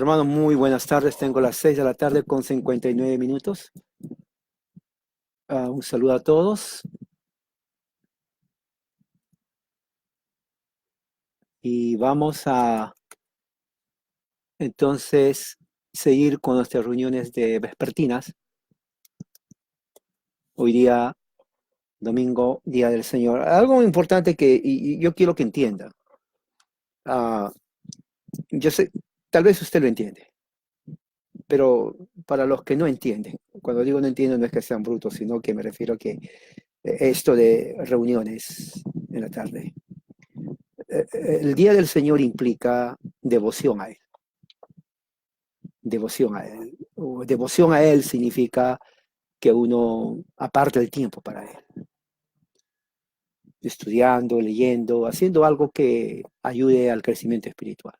Hermano, muy buenas tardes. Tengo las 6 de la tarde con 59 minutos. Un saludo a todos y vamos a entonces seguir con nuestras reuniones de vespertinas. Hoy día, domingo, Día del Señor. Algo importante que yo quiero que entienda. Ah, yo sé, tal vez usted lo entiende, pero para los que no entienden, cuando digo no entiendo no es que sean brutos, sino que me refiero a que esto de reuniones en la tarde. El Día del Señor implica devoción a Él. Devoción a Él. O devoción a Él significa que uno aparte el tiempo para Él, estudiando, leyendo, haciendo algo que ayude al crecimiento espiritual.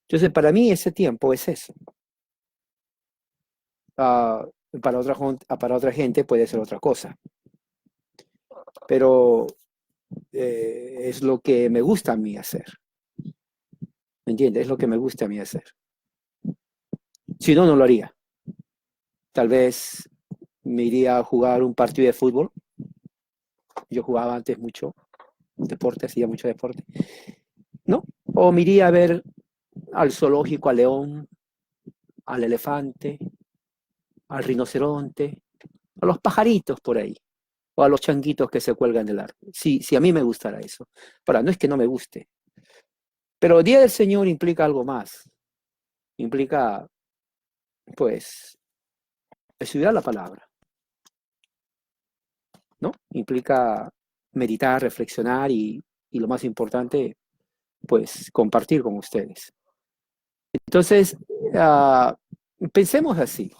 Entonces, para mí ese tiempo es eso. Uh, para otra gente puede ser otra cosa, pero es lo que me gusta a mí hacer. ¿Me entiendes? Es lo que me gusta a mí hacer. Si no, no lo haría. Tal vez me iría a jugar un partido de fútbol. Yo jugaba antes mucho deporte, hacía mucho deporte, ¿no? O me iría a ver al zoológico, al león, al elefante, al rinoceronte, a los pajaritos por ahí, o a los changuitos que se cuelgan del árbol. Sí, a mí me gustara eso. Ahora, no es que no me guste, pero Día del Señor implica algo más. Implica, pues, estudiar la palabra, ¿no? Implica meditar, reflexionar y lo más importante, pues, compartir con ustedes. Entonces, pensemos así.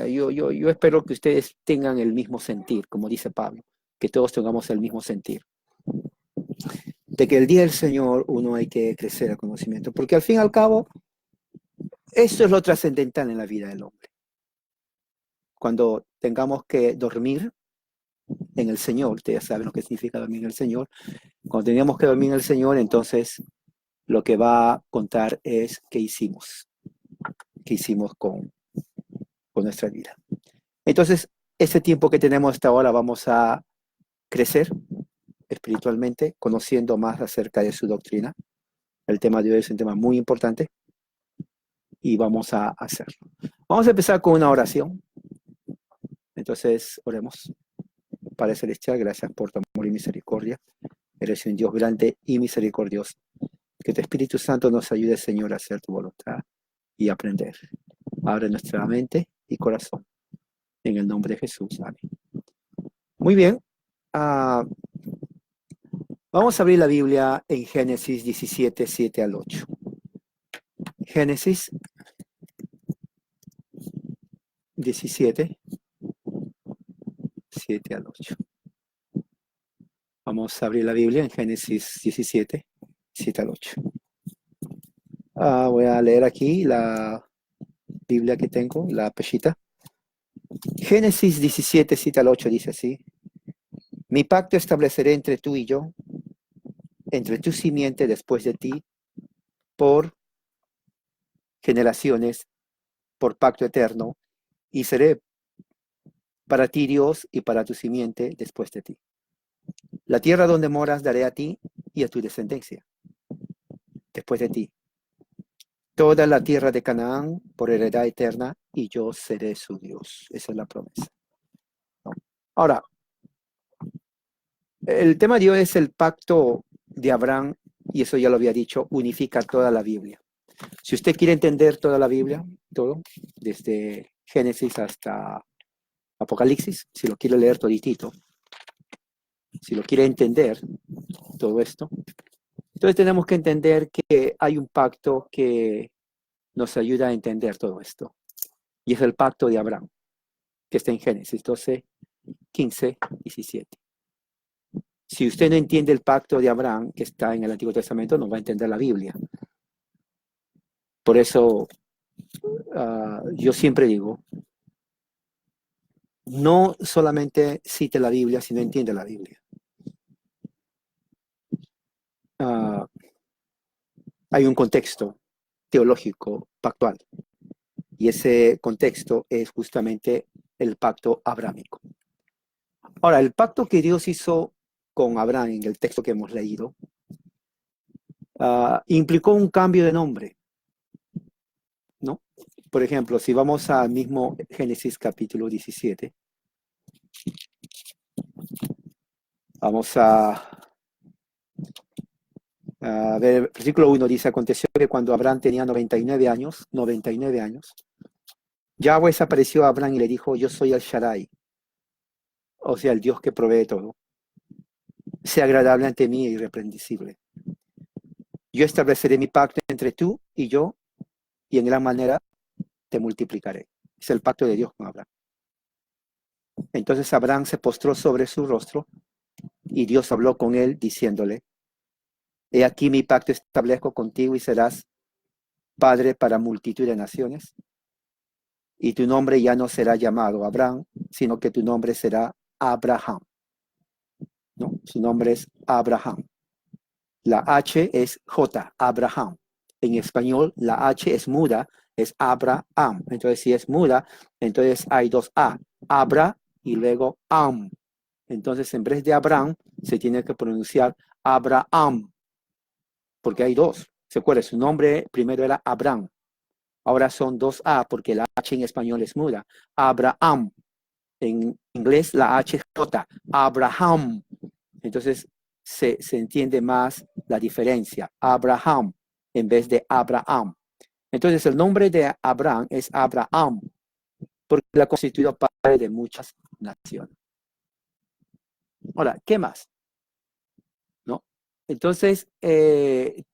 Yo espero que ustedes tengan el mismo sentir, como dice Pablo, que todos tengamos el mismo sentir. De que el día del Señor uno hay que crecer el conocimiento, porque al fin y al cabo, eso es lo trascendental en la vida del hombre. Cuando tengamos que dormir en el Señor, ustedes saben lo que significa dormir en el Señor, cuando tengamos que dormir en el Señor, entonces lo que va a contar es qué hicimos con nuestra vida. Entonces, ese tiempo que tenemos hasta ahora vamos a crecer espiritualmente, conociendo más acerca de su doctrina. El tema de hoy es un tema muy importante y vamos a hacerlo. Vamos a empezar con una oración. Entonces, oremos. Padre Celestial, gracias por tu amor y misericordia. Eres un Dios grande y misericordioso. Que tu Espíritu Santo nos ayude, Señor, a hacer tu voluntad y aprender. Abre nuestra mente y corazón. En el nombre de Jesús. Amén. Muy bien. Vamos a abrir la Biblia en Génesis 17, 7 al 8. Génesis 17, 7 al 8. Vamos a abrir la Biblia en Génesis 17, 7 al 8. Voy a leer aquí la Biblia que tengo, la peshita. Génesis 17, 7 al 8 dice así. Mi pacto estableceré entre tú y yo, entre tu simiente después de ti, por generaciones, por pacto eterno, y seré para ti Dios y para tu simiente después de ti. La tierra donde moras daré a ti y a tu descendencia, después de ti. Toda la tierra de Canaán por heredad eterna, y yo seré su Dios. Esa es la promesa. ¿No? Ahora, el tema de hoy es el pacto de Abraham, y eso ya lo había dicho, unifica toda la Biblia. Si usted quiere entender toda la Biblia, todo, desde Génesis hasta Apocalipsis, si lo quiere leer toditito, si lo quiere entender todo esto, entonces tenemos que entender que hay un pacto que nos ayuda a entender todo esto. Y es el pacto de Abraham, que está en Génesis 12, 15, 17. Si usted no entiende el pacto de Abraham, que está en el Antiguo Testamento, no va a entender la Biblia. Por eso yo siempre digo, no solamente cite la Biblia, sino entiende la Biblia. Hay un contexto, teológico pactual. Y ese contexto es justamente el pacto abrámico. Ahora, el pacto que Dios hizo con Abraham en el texto que hemos leído implicó un cambio de nombre, ¿no? Por ejemplo, si vamos al mismo Génesis capítulo 17, vamos a ver, el versículo 1 dice, aconteció que cuando Abraham tenía 99 años, Yahweh se apareció a Abraham y le dijo, yo soy el Shaddai, o sea, el Dios que provee todo. Sea agradable ante mí e irreprensible. Yo estableceré mi pacto entre tú y yo, y en gran manera te multiplicaré. Es el pacto de Dios con Abraham. Entonces Abraham se postró sobre su rostro, y Dios habló con él, diciéndole, he aquí mi pacto establezco contigo y serás padre para multitud de naciones. Y tu nombre ya no será llamado Abraham, sino que tu nombre será Abraham. ¿No? Su nombre es Abraham. La H es J, Abraham. En español, la H es muda, es Abraham. Entonces, si es muda, entonces hay dos A, Abra y luego Am. Entonces, en vez de Abraham, se tiene que pronunciar Abraham, porque hay dos. ¿Se acuerda? Su nombre primero era Abraham. Ahora son dos A, porque la H en español es muda. Abraham. En inglés, la H es J, Abraham. Entonces, se entiende más la diferencia. Abraham en vez de Abraham. Entonces, el nombre de Abraham es Abraham, porque la ha constituido padre de muchas naciones. Ahora, ¿qué más? ¿No? Entonces, en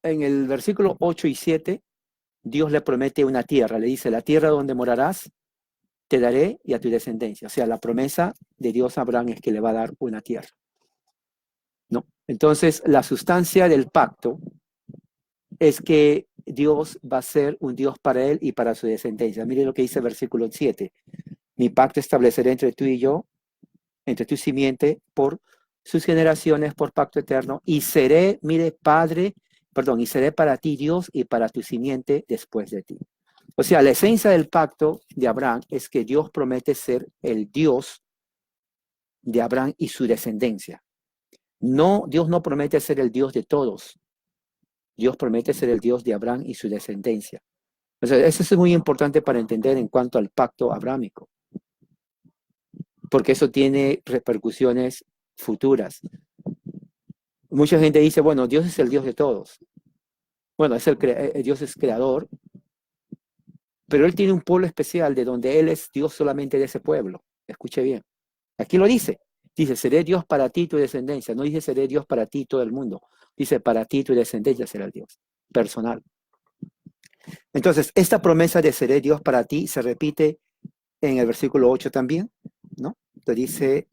el versículo 8 y 7, Dios le promete una tierra. Le dice, la tierra donde morarás, te daré y a tu descendencia. O sea, la promesa de Dios a Abraham es que le va a dar una tierra. ¿No? Entonces, la sustancia del pacto es que Dios va a ser un Dios para él y para su descendencia. Mire lo que dice el versículo 7. Mi pacto estableceré entre tú y yo, entre tu simiente, por sus generaciones, por pacto eterno, y seré, mire, y seré para ti Dios y para tu simiente después de ti. O sea, la esencia del pacto de Abraham es que Dios promete ser el Dios de Abraham y su descendencia. No, Dios no promete ser el Dios de todos. Dios promete ser el Dios de Abraham y su descendencia. O sea, eso es muy importante para entender en cuanto al pacto abrámico, porque eso tiene repercusiones futuras. Mucha gente dice, bueno, Dios es el Dios de todos. Bueno, Dios es creador, pero Él tiene un pueblo especial de donde Él es Dios solamente de ese pueblo. Escuche bien. Aquí lo dice. Dice, seré Dios para ti y tu descendencia. No dice, seré Dios para ti y todo el mundo. Dice, para ti y tu descendencia será el Dios. Personal. Entonces, esta promesa de seré Dios para ti se repite en el versículo 8 también, ¿no? Te dice,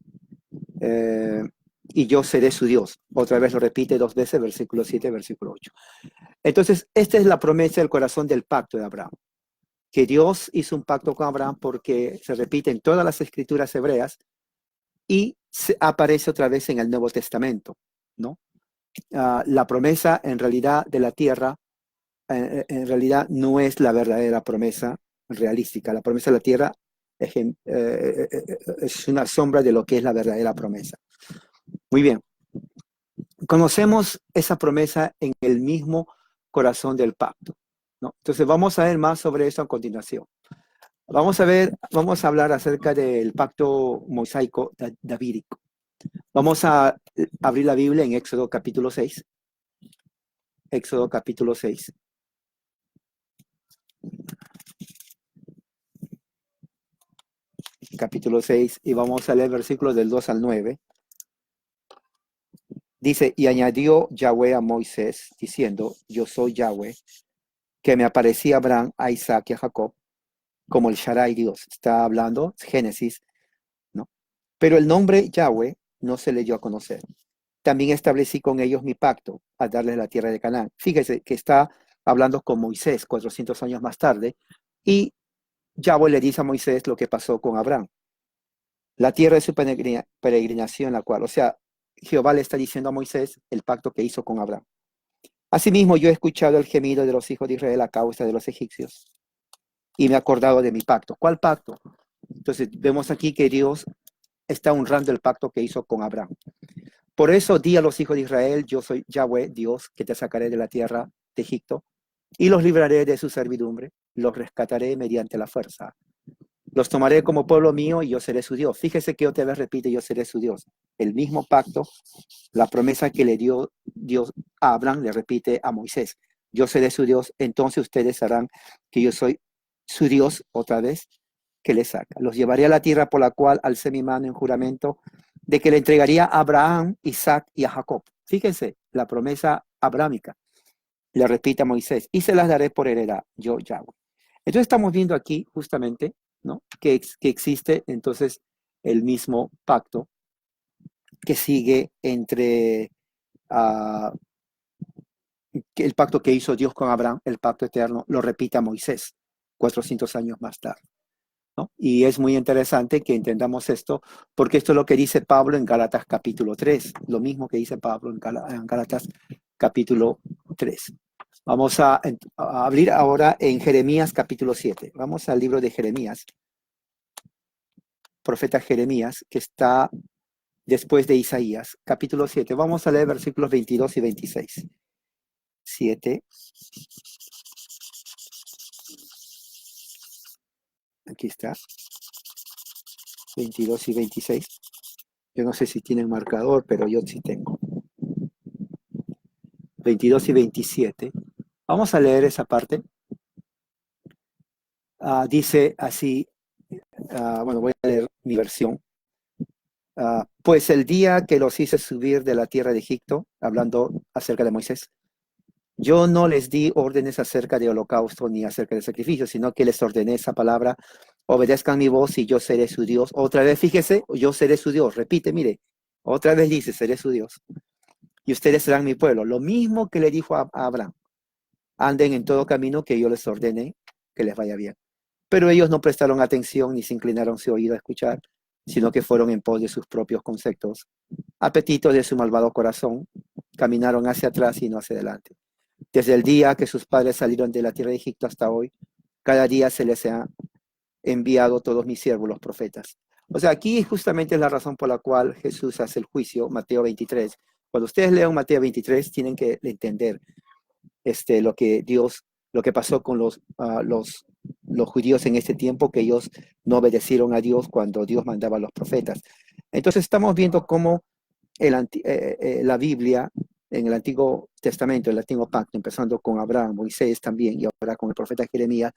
y yo seré su Dios. Otra vez lo repite dos veces, versículo 7, versículo 8. Entonces, esta es la promesa del corazón del pacto de Abraham. Que Dios hizo un pacto con Abraham porque se repite en todas las escrituras hebreas y aparece otra vez en el Nuevo Testamento, ¿no? La promesa en realidad de la tierra, en realidad no es la verdadera promesa realística. La promesa de la tierra es una sombra de lo que es la verdadera promesa. Muy bien. Conocemos esa promesa en el mismo corazón del pacto, ¿no? Entonces vamos a ver más sobre eso a continuación. Vamos a hablar acerca del pacto mosaico davídico. Vamos a abrir la Biblia en Éxodo capítulo 6. Éxodo capítulo 6. Capítulo 6, y vamos a leer versículos del 2 al 9. Dice, y añadió Yahweh a Moisés, diciendo, yo soy Yahweh, que me aparecí a Abraham, a Isaac y a Jacob, como el Shaddai Dios. Está hablando, Génesis, ¿no? Pero el nombre Yahweh no se le dio a conocer. También establecí con ellos mi pacto, al darles la tierra de Canaán. Fíjese que está hablando con Moisés 400 años más tarde, y Yahweh le dice a Moisés lo que pasó con Abraham. La tierra de su peregrinación, la cual, o sea, Jehová le está diciendo a Moisés el pacto que hizo con Abraham. Asimismo, yo he escuchado el gemido de los hijos de Israel a causa de los egipcios y me he acordado de mi pacto. ¿Cuál pacto? Entonces, vemos aquí que Dios está honrando el pacto que hizo con Abraham. Por eso di a los hijos de Israel, yo soy Yahweh, Dios, que te sacaré de la tierra de Egipto y los libraré de su servidumbre, los rescataré mediante la fuerza. Los tomaré como pueblo mío y yo seré su Dios. Fíjese que otra vez repite, yo seré su Dios. El mismo pacto, la promesa que le dio Dios a Abraham, le repite a Moisés. Yo seré su Dios, entonces ustedes sabrán que yo soy su Dios otra vez que les saca. Los llevaré a la tierra por la cual alcé mi mano en juramento de que le entregaría a Abraham, Isaac y a Jacob. Fíjense, la promesa abrámica. Le repite a Moisés, y se las daré por heredad, yo Yahweh. Entonces estamos viendo aquí justamente, ¿no? Que existe entonces el mismo pacto que sigue entre uh, el pacto que hizo Dios con Abraham, el pacto eterno, lo repite a Moisés 400 años más tarde. ¿No? Y es muy interesante que entendamos esto, porque esto es lo que dice Pablo en Gálatas capítulo 3, lo mismo que dice Pablo en Gálatas capítulo 3. Vamos a abrir ahora en Jeremías capítulo 7. Vamos al libro de Jeremías, profeta Jeremías, que está después de Isaías, capítulo 7. Vamos a leer versículos 22 y 26. 7. Aquí está. 22 y 26. Yo no sé si tienen marcador, pero yo sí tengo. 22 y 27. Vamos a leer esa parte. Dice así, bueno, voy a leer mi versión. Pues el día que los hice subir de la tierra de Egipto, hablando acerca de Moisés, yo no les di órdenes acerca de holocausto ni acerca de sacrificios, sino que les ordené esa palabra, obedezcan mi voz y yo seré su Dios. Otra vez, fíjese, yo seré su Dios. Repite, mire, otra vez dice, seré su Dios. Y ustedes serán mi pueblo. Lo mismo que le dijo a Abraham, anden en todo camino que yo les ordene que les vaya bien. Pero ellos no prestaron atención ni se inclinaron su oído a escuchar, sino que fueron en pos de sus propios conceptos, apetitos de su malvado corazón, caminaron hacia atrás y no hacia adelante. Desde el día que sus padres salieron de la tierra de Egipto hasta hoy, cada día se les ha enviado todos mis siervos, los profetas. O sea, aquí justamente es la razón por la cual Jesús hace el juicio, Mateo 23. Cuando ustedes lean Mateo 23, tienen que entender lo que pasó con los judíos en este tiempo, que ellos no obedecieron a Dios cuando Dios mandaba a los profetas. Entonces estamos viendo cómo la Biblia en el Antiguo Testamento, el Antiguo Pacto, empezando con Abraham, Moisés también, y ahora con el profeta Jeremías,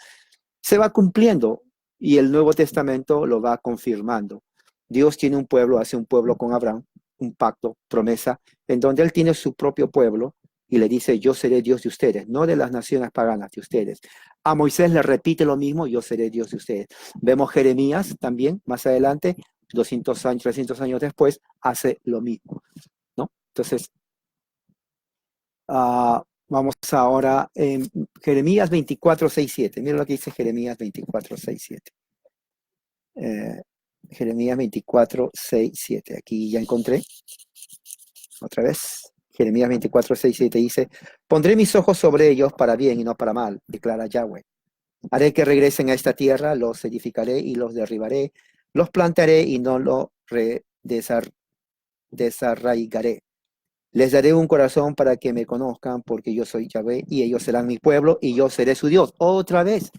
se va cumpliendo y el Nuevo Testamento lo va confirmando. Dios tiene un pueblo, hace un pueblo con Abraham, un pacto, promesa, en donde él tiene su propio pueblo y le dice, yo seré Dios de ustedes, no de las naciones paganas, de ustedes. A Moisés le repite lo mismo, yo seré Dios de ustedes. Vemos Jeremías también, más adelante, 200 años, 300 años después, hace lo mismo, ¿no? Entonces, vamos ahora en Jeremías 24, 6, 7. Mira lo que dice Jeremías 24, 6, 7. Jeremías 24, 6, 7. Aquí ya encontré. Otra vez. Jeremías 24, 6, 7 dice, pondré mis ojos sobre ellos para bien y no para mal, declara Yahweh. Haré que regresen a esta tierra, los edificaré y los derribaré, los plantaré y no los desarraigaré. Les daré un corazón para que me conozcan, porque yo soy Yahweh, y ellos serán mi pueblo, y yo seré su Dios. Otra vez,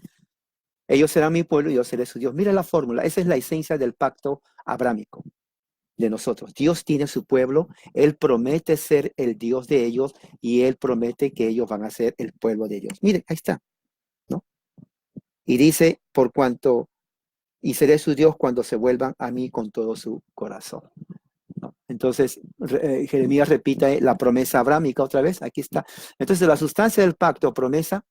ellos serán mi pueblo, y yo seré su Dios. Mira la fórmula, esa es la esencia del pacto abrámico de nosotros. Dios tiene su pueblo, Él promete ser el Dios de ellos, y Él promete que ellos van a ser el pueblo de Dios. Miren, ahí está, ¿no? Y dice, por cuanto, y seré su Dios cuando se vuelvan a mí con todo su corazón. ¿No? Entonces, Jeremías repite la promesa abrámica otra vez, aquí está. Entonces, la sustancia del pacto, promesa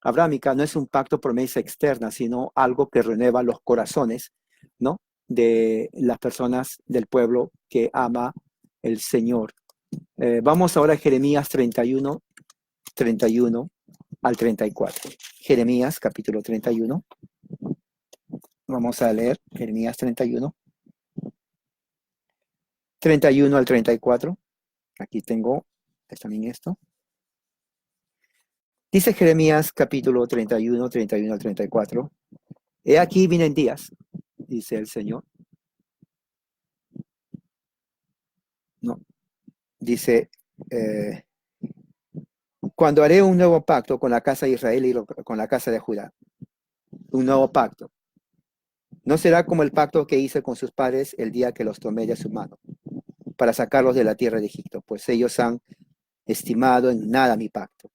abrámica, no es un pacto, promesa externa, sino algo que renueva los corazones, ¿no? De las personas del pueblo que ama el Señor. Vamos ahora a Jeremías 31, 31 al 34. Jeremías, capítulo 31. Vamos a leer Jeremías 31. 31 al 34. Aquí tengo también esto. Dice Jeremías capítulo 31, 31 al 34. He aquí vienen días, dice el Señor. No, dice, cuando haré un nuevo pacto con la casa de Israel y con la casa de Judá. Un nuevo pacto. No será como el pacto que hice con sus padres el día que los tomé de su mano, para sacarlos de la tierra de Egipto, pues ellos han estimado en nada mi pacto.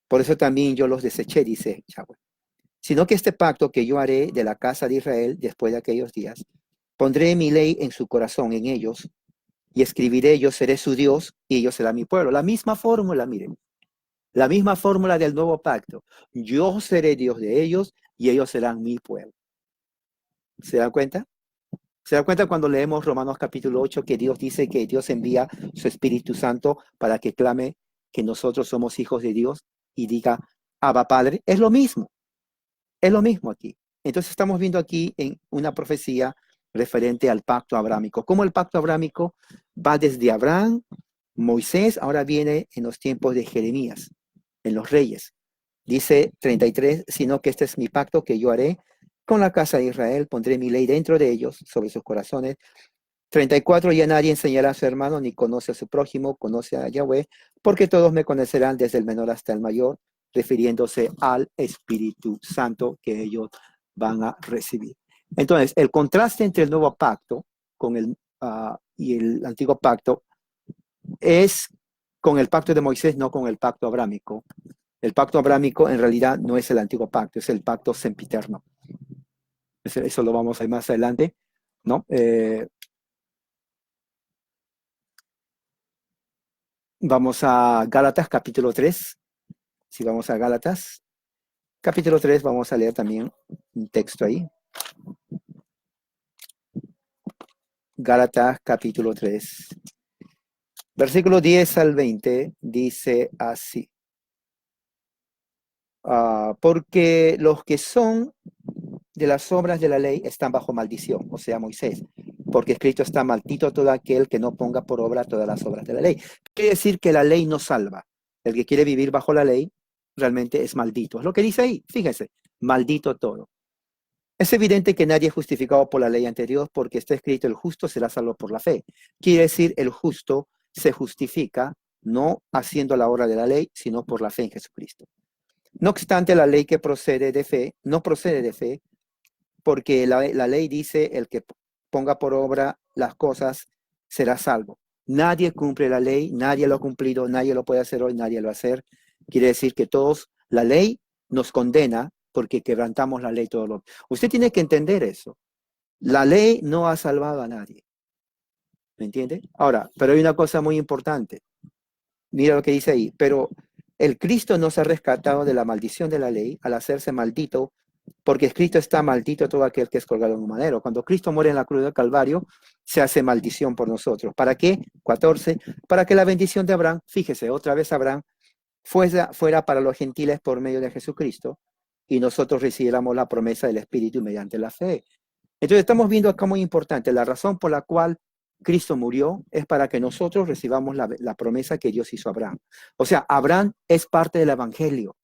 Por eso también yo los deseché, dice Yahweh. Sino que este pacto que yo haré de la casa de Israel después de aquellos días, pondré mi ley en su corazón, en ellos, y escribiré, yo seré su Dios y ellos serán mi pueblo. La misma fórmula, miren, la misma fórmula del nuevo pacto. Yo seré Dios de ellos y ellos serán mi pueblo. ¿Se dan cuenta? ¿Se dan cuenta cuando leemos Romanos capítulo 8 que Dios dice que Dios envía su Espíritu Santo para que clame que nosotros somos hijos de Dios y diga, Abba Padre? Es lo mismo aquí. Entonces estamos viendo aquí en una profecía referente al pacto abrámico. Cómo el pacto abrámico va desde Abraham, Moisés, ahora viene en los tiempos de Jeremías, en los reyes. Dice 33, sino que este es mi pacto que yo haré con la casa de Israel, pondré mi ley dentro de ellos, sobre sus corazones. 34, ya nadie enseñará a su hermano ni conoce a su prójimo, conoce a Yahweh, porque todos me conocerán desde el menor hasta el mayor, refiriéndose al Espíritu Santo que ellos van a recibir. Entonces, el contraste entre el nuevo pacto y el antiguo pacto es con el pacto de Moisés, no con el pacto abrámico. El pacto abrámico en realidad no es el antiguo pacto, es el pacto sempiterno. Eso lo vamos a ver más adelante, ¿no? Vamos a Gálatas capítulo 3. Si vamos a Gálatas capítulo 3, vamos a leer también un texto ahí. Gálatas capítulo 3. Versículo 10 al 20 dice así. Porque los que son de las obras de la ley están bajo maldición, o sea, Moisés, porque escrito está: maldito todo aquel que no ponga por obra todas las obras de la ley. Quiere decir que la ley no salva. El que quiere vivir bajo la ley realmente es maldito. Es lo que dice ahí, fíjense, maldito todo. Es evidente que nadie es justificado por la ley anterior, porque está escrito: el justo será salvo por la fe. Quiere decir, el justo se justifica no haciendo la obra de la ley, sino por la fe en Jesucristo. No obstante, la ley que procede de fe, no procede de fe, porque la ley dice: el que ponga por obra las cosas será salvo. Nadie cumple la ley, nadie lo ha cumplido, nadie lo puede hacer hoy, nadie lo va a hacer. Quiere decir que todos, la ley nos condena porque quebrantamos la ley todos los. Usted tiene que entender eso. La ley no ha salvado a nadie. ¿Me entiende? Ahora, pero hay una cosa muy importante. Mira lo que dice ahí. Pero el Cristo nos ha rescatado de la maldición de la ley al hacerse maldito, porque escrito está: maldito todo aquel que es colgado en un madero. Cuando Cristo muere en la cruz del Calvario, se hace maldición por nosotros. ¿Para qué? 14. Para que la bendición de Abraham, fíjese, otra vez Abraham, fuera para los gentiles por medio de Jesucristo, y nosotros recibiéramos la promesa del Espíritu mediante la fe. Entonces estamos viendo acá muy importante, la razón por la cual Cristo murió es para que nosotros recibamos la promesa que Dios hizo a Abraham. O sea, Abraham es parte del Evangelio.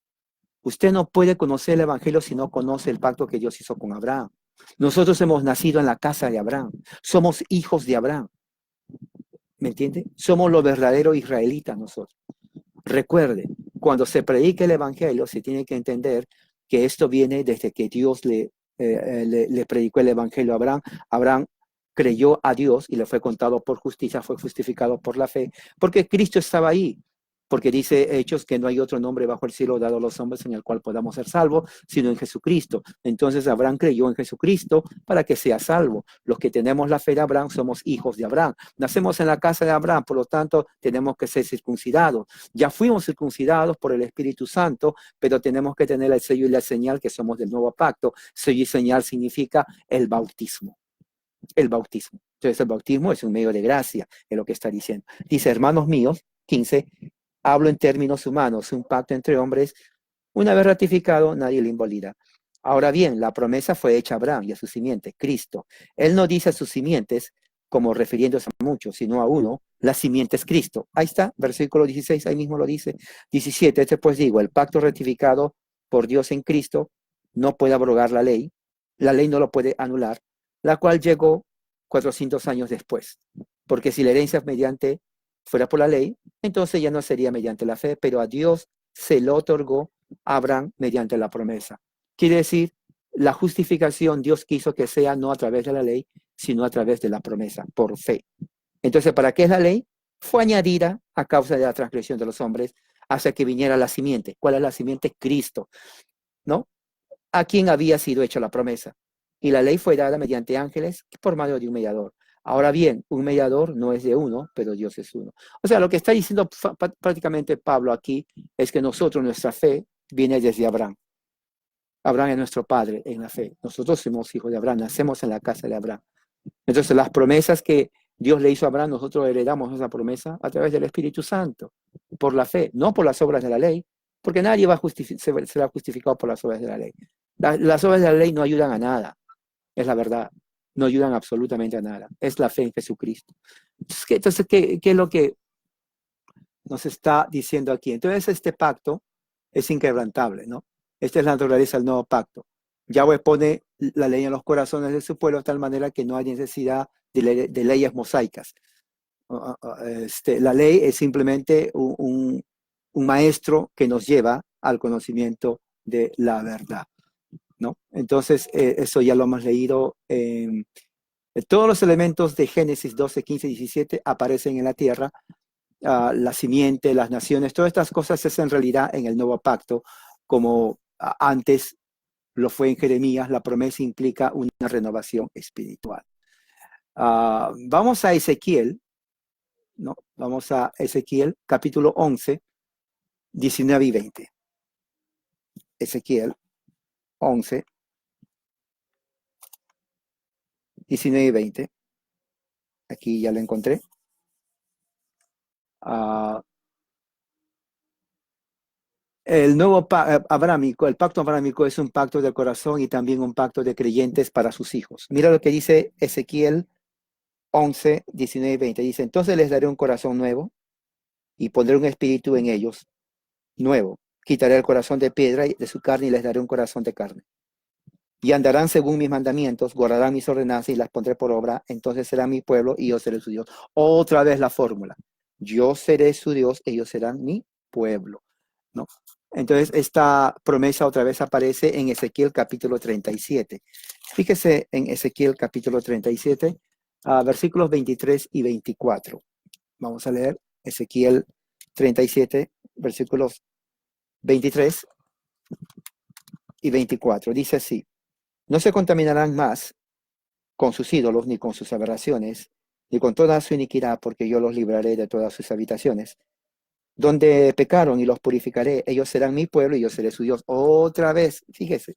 Usted no puede conocer el Evangelio si no conoce el pacto que Dios hizo con Abraham. Nosotros hemos nacido en la casa de Abraham. Somos hijos de Abraham. ¿Me entiende? Somos los verdaderos israelitas nosotros. Recuerde, cuando se predica el Evangelio, se tiene que entender que esto viene desde que Dios le predicó el Evangelio a Abraham. Abraham creyó a Dios y le fue contado por justicia, fue justificado por la fe, porque Cristo estaba ahí. Porque dice Hechos que no hay otro nombre bajo el cielo dado a los hombres en el cual podamos ser salvos, sino en Jesucristo. Entonces Abraham creyó en Jesucristo para que sea salvo. Los que tenemos la fe de Abraham somos hijos de Abraham. Nacemos en la casa de Abraham, por lo tanto tenemos que ser circuncidados. Ya fuimos circuncidados por el Espíritu Santo, pero tenemos que tener el sello y la señal que somos del nuevo pacto. Sello y señal significa el bautismo. El bautismo. Entonces el bautismo es un medio de gracia, es lo que está diciendo. Dice: hermanos míos, 15, hablo en términos humanos, un pacto entre hombres, una vez ratificado, nadie lo invalida. Ahora bien, la promesa fue hecha a Abraham y a su simiente, Cristo. Él no dice a sus simientes, como refiriéndose a muchos, sino a uno, la simiente es Cristo. Ahí está, versículo 16, ahí mismo lo dice. 17, pues digo, el pacto rectificado por Dios en Cristo no puede abrogar la ley no lo puede anular, la cual llegó 400 años después. Porque si la herencia fuera por la ley, entonces ya no sería mediante la fe, pero a Dios se lo otorgó a Abraham mediante la promesa. Quiere decir, la justificación Dios quiso que sea no a través de la ley, sino a través de la promesa, por fe. Entonces, ¿para qué es la ley? Fue añadida a causa de la transgresión de los hombres hasta que viniera la simiente. ¿Cuál es la simiente? Cristo, ¿no? A quien había sido hecha la promesa. Y la ley fue dada mediante ángeles por medio de un mediador. Ahora bien, un mediador no es de uno, pero Dios es uno. O sea, lo que está diciendo prácticamente Pablo aquí es que nosotros, nuestra fe, viene desde Abraham. Abraham es nuestro padre en la fe. Nosotros somos hijos de Abraham, nacemos en la casa de Abraham. Entonces, las promesas que Dios le hizo a Abraham, nosotros heredamos esa promesa a través del Espíritu Santo, por la fe, no por las obras de la ley, porque nadie será justificado por las obras de la ley. Las obras de la ley no ayudan a nada, es la verdad, no ayudan absolutamente a nada, es la fe en Jesucristo. Entonces, ¿qué es lo que nos está diciendo aquí? Entonces, este pacto es inquebrantable, ¿no? Esta es la naturaleza del nuevo pacto. Yahweh pone la ley en los corazones de su pueblo de tal manera que no hay necesidad de leyes mosaicas. La ley es simplemente un maestro que nos lleva al conocimiento de la verdad, ¿no? Entonces, eso ya lo hemos leído. Todos los elementos de Génesis 12, 15 y 17 aparecen en la tierra. La simiente, las naciones, todas estas cosas es en realidad en el nuevo pacto, como antes lo fue en Jeremías. La promesa implica una renovación espiritual. Vamos a Ezequiel, ¿no? Vamos a Ezequiel, capítulo 11, 19 y 20. Ezequiel 11, 19 y 20. Aquí ya lo encontré. El nuevo abrámico, el pacto abrámico es un pacto del corazón y también un pacto de creyentes para sus hijos. Mira lo que dice Ezequiel 11, 19 y 20. Dice, entonces les daré un corazón nuevo y pondré un espíritu en ellos nuevo. Quitaré el corazón de piedra de su carne y les daré un corazón de carne. Y andarán según mis mandamientos, guardarán mis ordenanzas y las pondré por obra. Entonces será mi pueblo y yo seré su Dios. Otra vez la fórmula. Yo seré su Dios, ellos serán mi pueblo, ¿no? Entonces, esta promesa otra vez aparece en Ezequiel capítulo 37. Fíjese en Ezequiel capítulo 37, versículos 23 y 24. Vamos a leer Ezequiel 37, versículos 23 y 24. Dice así, no se contaminarán más con sus ídolos, ni con sus aberraciones, ni con toda su iniquidad, porque yo los libraré de todas sus habitaciones. Donde pecaron y los purificaré, ellos serán mi pueblo y yo seré su Dios. Otra vez, fíjese,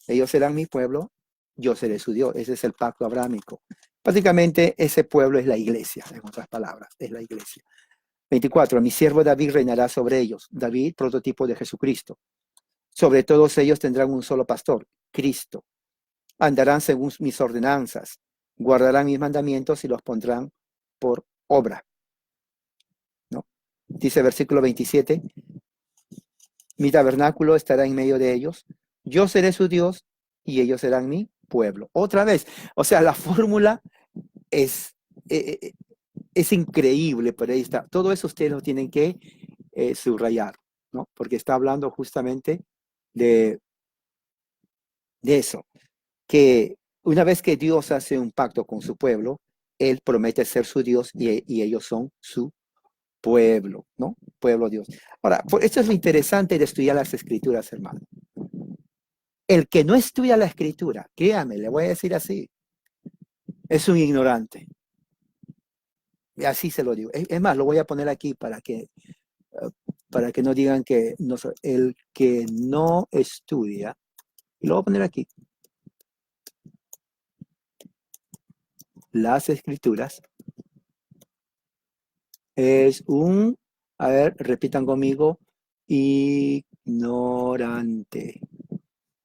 ellos serán mi pueblo, yo seré su Dios. Ese es el pacto abrámico. Prácticamente ese pueblo es la iglesia, en otras palabras, es la iglesia. 24, mi siervo David reinará sobre ellos. David, prototipo de Jesucristo. Sobre todos ellos tendrán un solo pastor, Cristo. Andarán según mis ordenanzas, guardarán mis mandamientos y los pondrán por obra. ¿No? Dice versículo 27, mi tabernáculo estará en medio de ellos, yo seré su Dios y ellos serán mi pueblo. Otra vez, o sea, la fórmula es increíble, pero ahí está. Todo eso ustedes lo tienen que subrayar, ¿no? Porque está hablando justamente de eso, que una vez que Dios hace un pacto con su pueblo, Él promete ser su Dios y ellos son su pueblo, ¿no? Pueblo Dios. Ahora, esto es lo interesante de estudiar las escrituras, hermano. El que no estudia la escritura, créame, le voy a decir así, es un ignorante. Y así se lo digo. Es más, lo voy a poner aquí para que no digan que no, el que no estudia, y lo voy a poner aquí, las escrituras, es un, a ver, repitan conmigo, ignorante.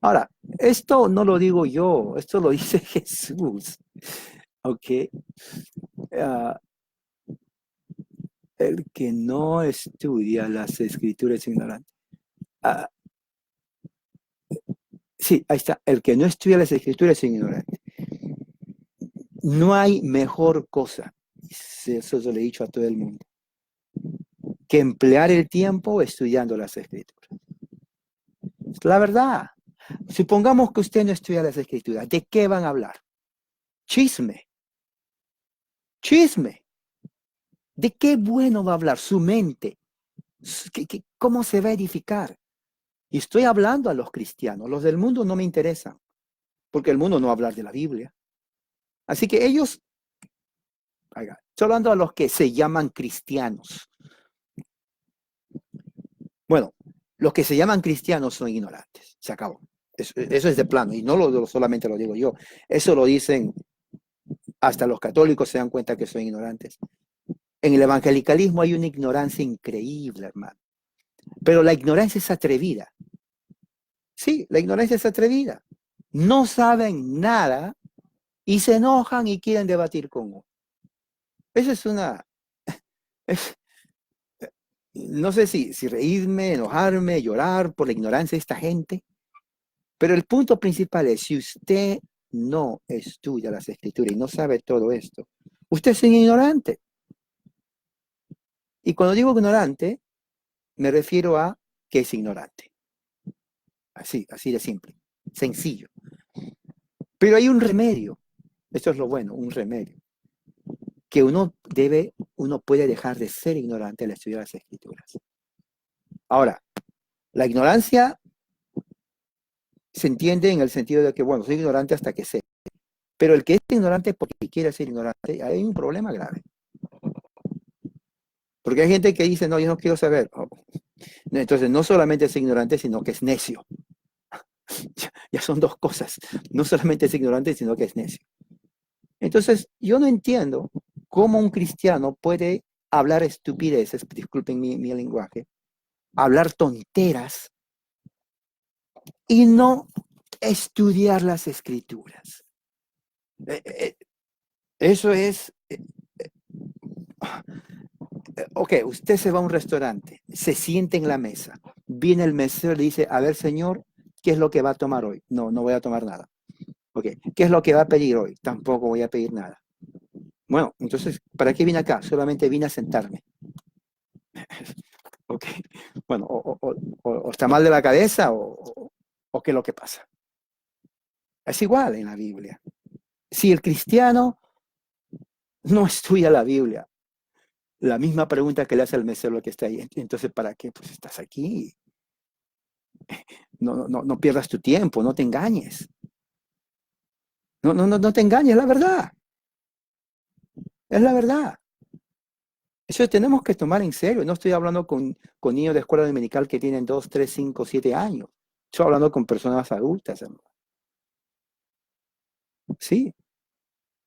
Ahora, esto no lo digo yo, esto lo dice Jesús. ¿Ok? ah, el que no estudia las escrituras es ignorante. Ah, sí, ahí está. El que no estudia las escrituras es ignorante. No hay mejor cosa, eso se lo he dicho a todo el mundo, que emplear el tiempo estudiando las escrituras. Es la verdad. Supongamos que usted no estudia las escrituras. ¿De qué van a hablar? Chisme. Chisme. ¿De qué bueno va a hablar su mente? ¿Cómo se va a edificar? Y estoy hablando a los cristianos. Los del mundo no me interesan, porque el mundo no va a hablar de la Biblia. Así que ellos, estoy hablando a los que se llaman cristianos. Bueno, los que se llaman cristianos son ignorantes. Se acabó. Eso es de plano. Y no solamente lo digo yo. Eso lo dicen, hasta los católicos se dan cuenta que son ignorantes. En el evangelicalismo hay una ignorancia increíble, hermano. Pero la ignorancia es atrevida. Sí, la ignorancia es atrevida. No saben nada y se enojan y quieren debatir con uno. Eso es una... Es, no sé si reírme, enojarme, llorar por la ignorancia de esta gente, pero el punto principal es, si usted no estudia las escrituras y no sabe todo esto, usted es un ignorante. Y cuando digo ignorante, me refiero a que es ignorante. Así de simple, sencillo. Pero hay un remedio, esto es lo bueno, un remedio, que uno puede dejar de ser ignorante al estudiar las escrituras. Ahora, la ignorancia se entiende en el sentido de que, bueno, soy ignorante hasta que sé. Pero el que es ignorante porque quiere ser ignorante, hay un problema grave. Porque hay gente que dice, no, yo no quiero saber. Oh. Entonces, no solamente es ignorante, sino que es necio. Ya son dos cosas. No solamente es ignorante, sino que es necio. Entonces, yo no entiendo cómo un cristiano puede hablar estupideces, disculpen mi lenguaje, hablar tonteras y no estudiar las escrituras. Eso es... Ok, usted se va a un restaurante, se siente en la mesa, viene el mesero y le dice, a ver, señor, ¿qué es lo que va a tomar hoy? No, no voy a tomar nada. Ok, ¿qué es lo que va a pedir hoy? Tampoco voy a pedir nada. Bueno, entonces, ¿para qué vine acá? Solamente vine a sentarme. Ok, bueno, o está mal de la cabeza o qué es lo que pasa. Es igual en la Biblia. Si el cristiano no estudia la Biblia, la misma pregunta que le hace al mesero que está ahí, entonces, ¿para qué? Pues estás aquí. No pierdas tu tiempo, no te engañes. No te engañes, es la verdad. Es la verdad. Eso tenemos que tomar en serio. No estoy hablando con niños de escuela dominical que tienen 2, 3, 5, 7 años. Estoy hablando con personas adultas, hermano. Sí.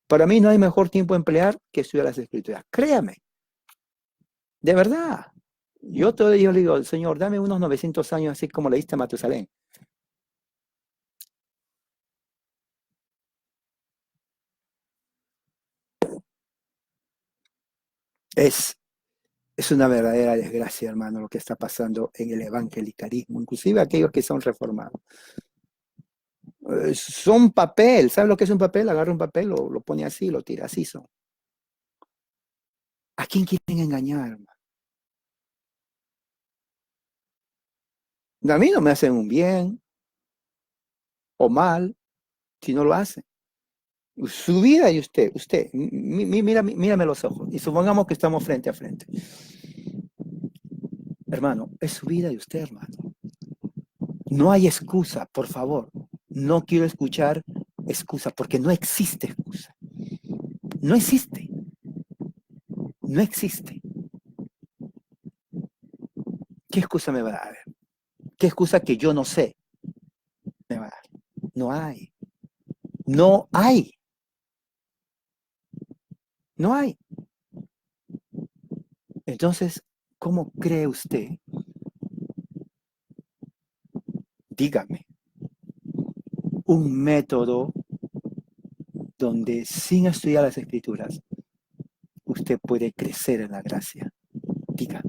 Para mí no hay mejor tiempo a emplear que estudiar las escrituras. Créame. De verdad. Yo todavía le digo, Señor, dame unos 900 años así como le diste a Matusalén. Es, es una verdadera desgracia, hermano, lo que está pasando en el evangelicalismo, inclusive aquellos que son reformados. Son papel, ¿sabes lo que es un papel? Agarra un papel, lo pone así, lo tira, así son. ¿A quién quieren engañar, hermano? A mí no me hacen un bien o mal si no lo hacen. Su vida y usted, mírame los ojos y supongamos que estamos frente a frente. Hermano, es su vida y usted, hermano. No hay excusa, por favor. No quiero escuchar excusa porque no existe excusa. No existe. No existe. ¿Qué excusa me va a dar? ¿Qué excusa que yo no sé me va a dar? No hay. No hay. No hay. Entonces, ¿cómo cree usted? Dígame, un método donde sin estudiar las escrituras usted puede crecer en la gracia? Diga,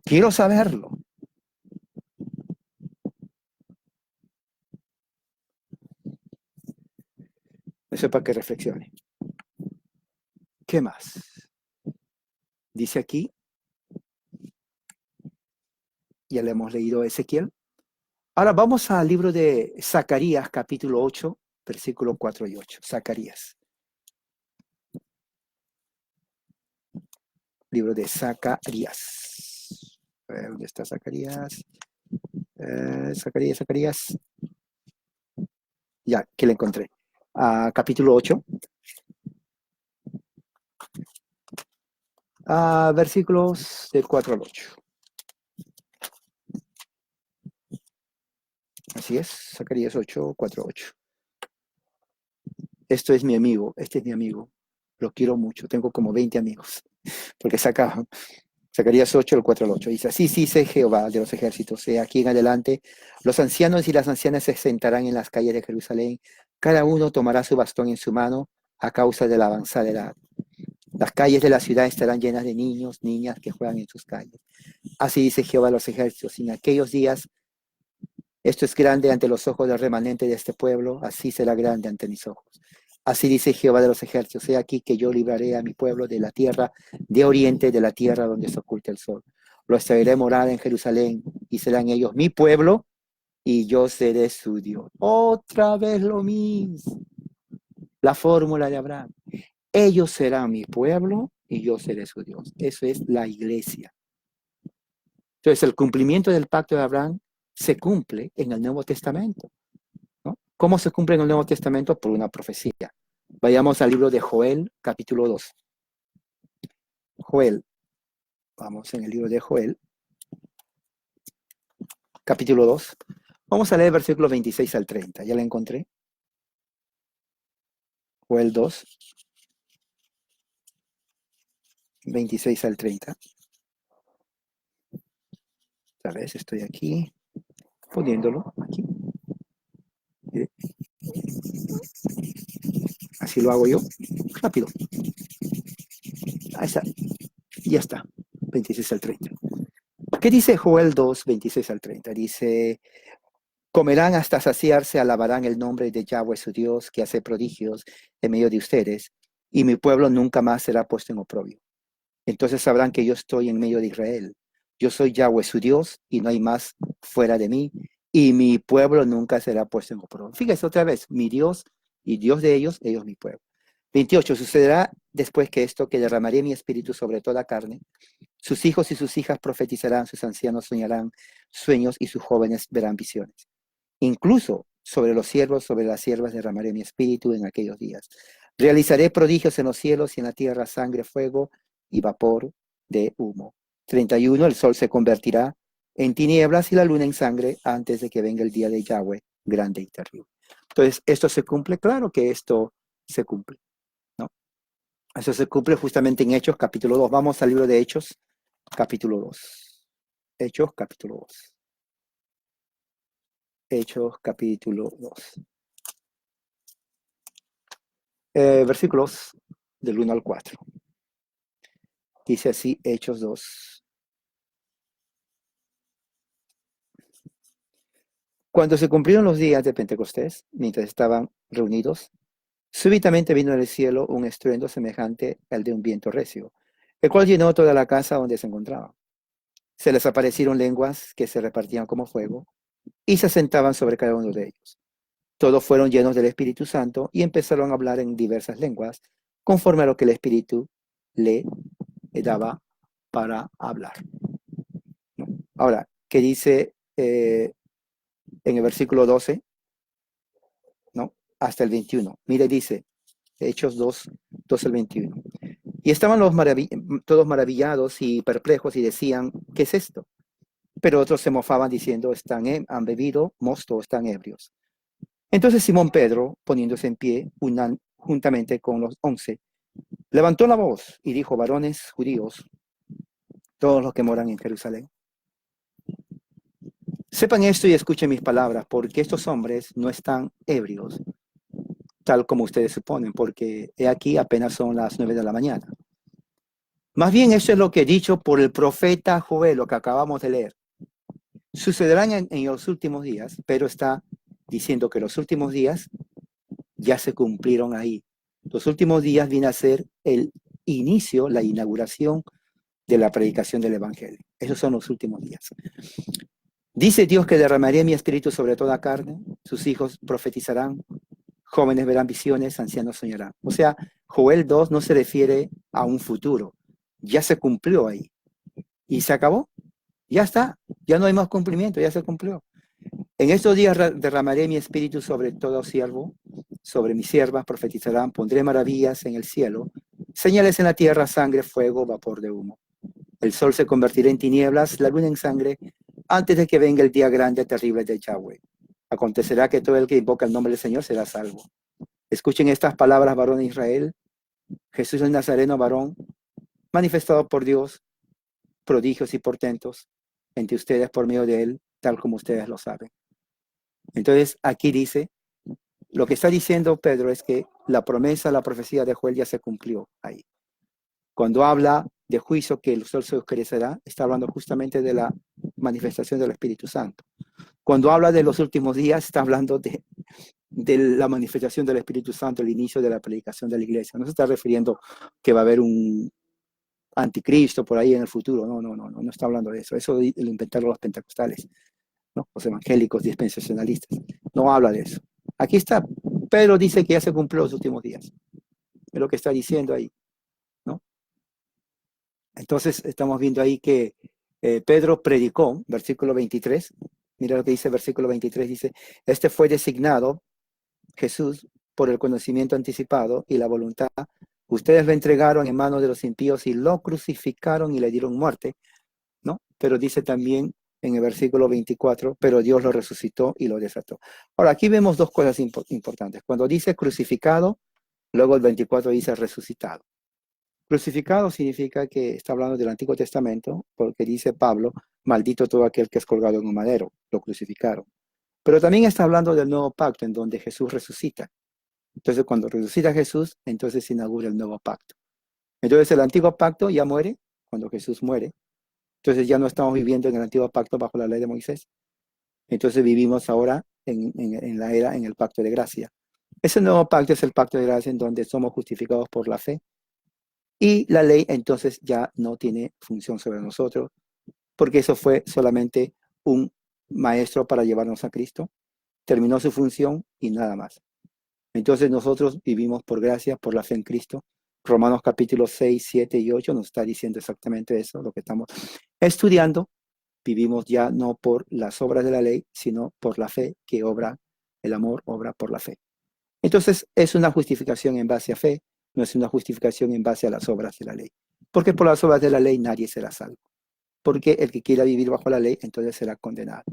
quiero saberlo. Eso es para que reflexione. ¿Qué más? Dice aquí, ya le hemos leído Ezequiel. Ahora vamos al libro de Zacarías, capítulo 8, versículos 4 y 8. Zacarías. Libro de Zacarías. A ver, ¿dónde está Zacarías? Zacarías. Ya, que le encontré. Capítulo 8. Versículos del 4 al 8. Así es, Zacarías 8, 4, 8. Esto es mi amigo, este es mi amigo. Lo quiero mucho, tengo como 20 amigos. Porque Zacarías 8, el 4 al 8. Dice, así dice Jehová de los ejércitos, aquí en adelante, los ancianos y las ancianas se sentarán en las calles de Jerusalén, cada uno tomará su bastón en su mano a causa de la avanzada edad. Las calles de la ciudad estarán llenas de niños, niñas que juegan en sus calles. Así dice Jehová de los ejércitos, en aquellos días, esto es grande ante los ojos del remanente de este pueblo, así será grande ante mis ojos. Así dice Jehová de los ejércitos, he aquí que yo libraré a mi pueblo de la tierra de oriente, de la tierra donde se oculta el sol. Los traeré morar en Jerusalén y serán ellos mi pueblo y yo seré su Dios. Otra vez lo mismo. La fórmula de Abraham. Ellos serán mi pueblo y yo seré su Dios. Eso es la iglesia. Entonces el cumplimiento del pacto de Abraham se cumple en el Nuevo Testamento, ¿no? ¿Cómo se cumple en el Nuevo Testamento? Por una profecía. Vayamos al libro de Joel, capítulo 2. Joel, vamos en el libro de Joel, capítulo 2. Vamos a leer versículos 26 al 30. ¿Ya la encontré? Joel 2, 26 al 30. Otra vez estoy aquí, poniéndolo aquí. Así lo hago yo, rápido. Ahí está, ya está, 26 al 30. ¿Qué dice Joel 2, 26 al 30? Dice, comerán hasta saciarse, alabarán el nombre de Yahweh su Dios, que hace prodigios en medio de ustedes, y mi pueblo nunca más será puesto en oprobio. Entonces sabrán que yo estoy en medio de Israel. Yo soy Yahweh su Dios, y no hay más fuera de mí, y mi pueblo nunca será puesto en oprobio. Fíjese otra vez, mi Dios y Dios de ellos mi pueblo. 28. Sucederá después que esto, que derramaré mi espíritu sobre toda carne. Sus hijos y sus hijas profetizarán, sus ancianos soñarán sueños y sus jóvenes verán visiones. Incluso sobre los siervos, sobre las siervas derramaré mi espíritu en aquellos días. Realizaré prodigios en los cielos y en la tierra, sangre, fuego y vapor de humo. 31. El sol se convertirá en tinieblas y la luna en sangre antes de que venga el día de Yahweh, grande y terrible. Entonces, ¿esto se cumple? Claro que esto se cumple, ¿no? Eso se cumple justamente en Hechos, capítulo 2. Vamos al libro de Hechos, capítulo 2. Hechos, capítulo 2. Hechos, capítulo 2. Versículos del 1 al 4. Dice así, Hechos 2. Cuando se cumplieron los días de Pentecostés, mientras estaban reunidos, súbitamente vino del cielo un estruendo semejante al de un viento recio, el cual llenó toda la casa donde se encontraban. Se les aparecieron lenguas que se repartían como fuego y se sentaban sobre cada uno de ellos. Todos fueron llenos del Espíritu Santo y empezaron a hablar en diversas lenguas, conforme a lo que el Espíritu le daba para hablar. Ahora, ¿qué dice en el versículo 12? ¿No? Hasta el 21. Mire, dice, Hechos 2, 12 al 21. Y estaban todos maravillados y perplejos y decían, ¿qué es esto? Pero otros se mofaban diciendo, han bebido mosto, están ebrios. Entonces Simón Pedro, poniéndose en pie, juntamente con los 11, levantó la voz y dijo, varones judíos, todos los que moran en Jerusalén, sepan esto y escuchen mis palabras, porque estos hombres no están ebrios, tal como ustedes suponen, porque he aquí apenas son las 9 de la mañana. Más bien eso es lo que he dicho por el profeta Joel, lo que acabamos de leer. Sucederán en los últimos días, pero está diciendo que los últimos días ya se cumplieron ahí. Los últimos días viene a ser el inicio, la inauguración de la predicación del Evangelio. Esos son los últimos días. Dice Dios que derramaré mi espíritu sobre toda carne, sus hijos profetizarán, jóvenes verán visiones, ancianos soñarán. O sea, Joel 2 no se refiere a un futuro, ya se cumplió ahí. Y se acabó, ya está, ya no hay más cumplimiento, ya se cumplió. En estos días derramaré mi espíritu sobre todo siervo, sobre mis siervas profetizarán, pondré maravillas en el cielo, señales en la tierra, sangre, fuego, vapor de humo. El sol se convertirá en tinieblas, la luna en sangre, antes de que venga el día grande, terrible de Yahweh. Acontecerá que todo el que invoca el nombre del Señor será salvo. Escuchen estas palabras, varón de Israel. Jesús el Nazareno, varón, manifestado por Dios, prodigios y portentos entre ustedes por medio de él, tal como ustedes lo saben. Entonces, aquí dice, lo que está diciendo Pedro es que la promesa, la profecía de Joel ya se cumplió ahí. Cuando habla de juicio que el sol se oscurecerá, está hablando justamente de la manifestación del Espíritu Santo. Cuando habla de los últimos días, está hablando de la manifestación del Espíritu Santo, el inicio de la predicación de la iglesia. No se está refiriendo que va a haber un anticristo por ahí en el futuro. No está hablando de eso. Eso lo inventaron los pentecostales, ¿no? Los evangélicos dispensacionalistas. No habla de eso. Aquí está. Pedro dice que ya se cumplió los últimos días. Es lo que está diciendo ahí, ¿no? Entonces estamos viendo ahí que Pedro predicó, versículo 23. Mira lo que dice versículo 23. Dice, este fue designado Jesús por el conocimiento anticipado y la voluntad. Ustedes lo entregaron en manos de los impíos y lo crucificaron y le dieron muerte, ¿no? Pero dice también en el versículo 24, pero Dios lo resucitó y lo desató. Ahora, aquí vemos dos cosas importantes. Cuando dice crucificado, luego el 24 dice resucitado. Crucificado significa que está hablando del Antiguo Testamento, porque dice Pablo, maldito todo aquel que es colgado en un madero, lo crucificaron. Pero también está hablando del nuevo pacto en donde Jesús resucita. Entonces, cuando resucita Jesús, entonces se inaugura el nuevo pacto. Entonces, el antiguo pacto ya muere cuando Jesús muere. Entonces, ya no estamos viviendo en el antiguo pacto bajo la ley de Moisés. Entonces, vivimos ahora en la era, en el pacto de gracia. Ese nuevo pacto es el pacto de gracia en donde somos justificados por la fe. Y la ley, entonces, ya no tiene función sobre nosotros, porque eso fue solamente un maestro para llevarnos a Cristo. Terminó su función y nada más. Entonces nosotros vivimos por gracia, por la fe en Cristo. Romanos capítulos 6, 7 y 8 nos está diciendo exactamente eso, lo que estamos estudiando. Vivimos ya no por las obras de la ley, sino por la fe que obra, el amor obra por la fe. Entonces es una justificación en base a fe, no es una justificación en base a las obras de la ley. Porque por las obras de la ley nadie será salvo. Porque el que quiera vivir bajo la ley, entonces será condenado.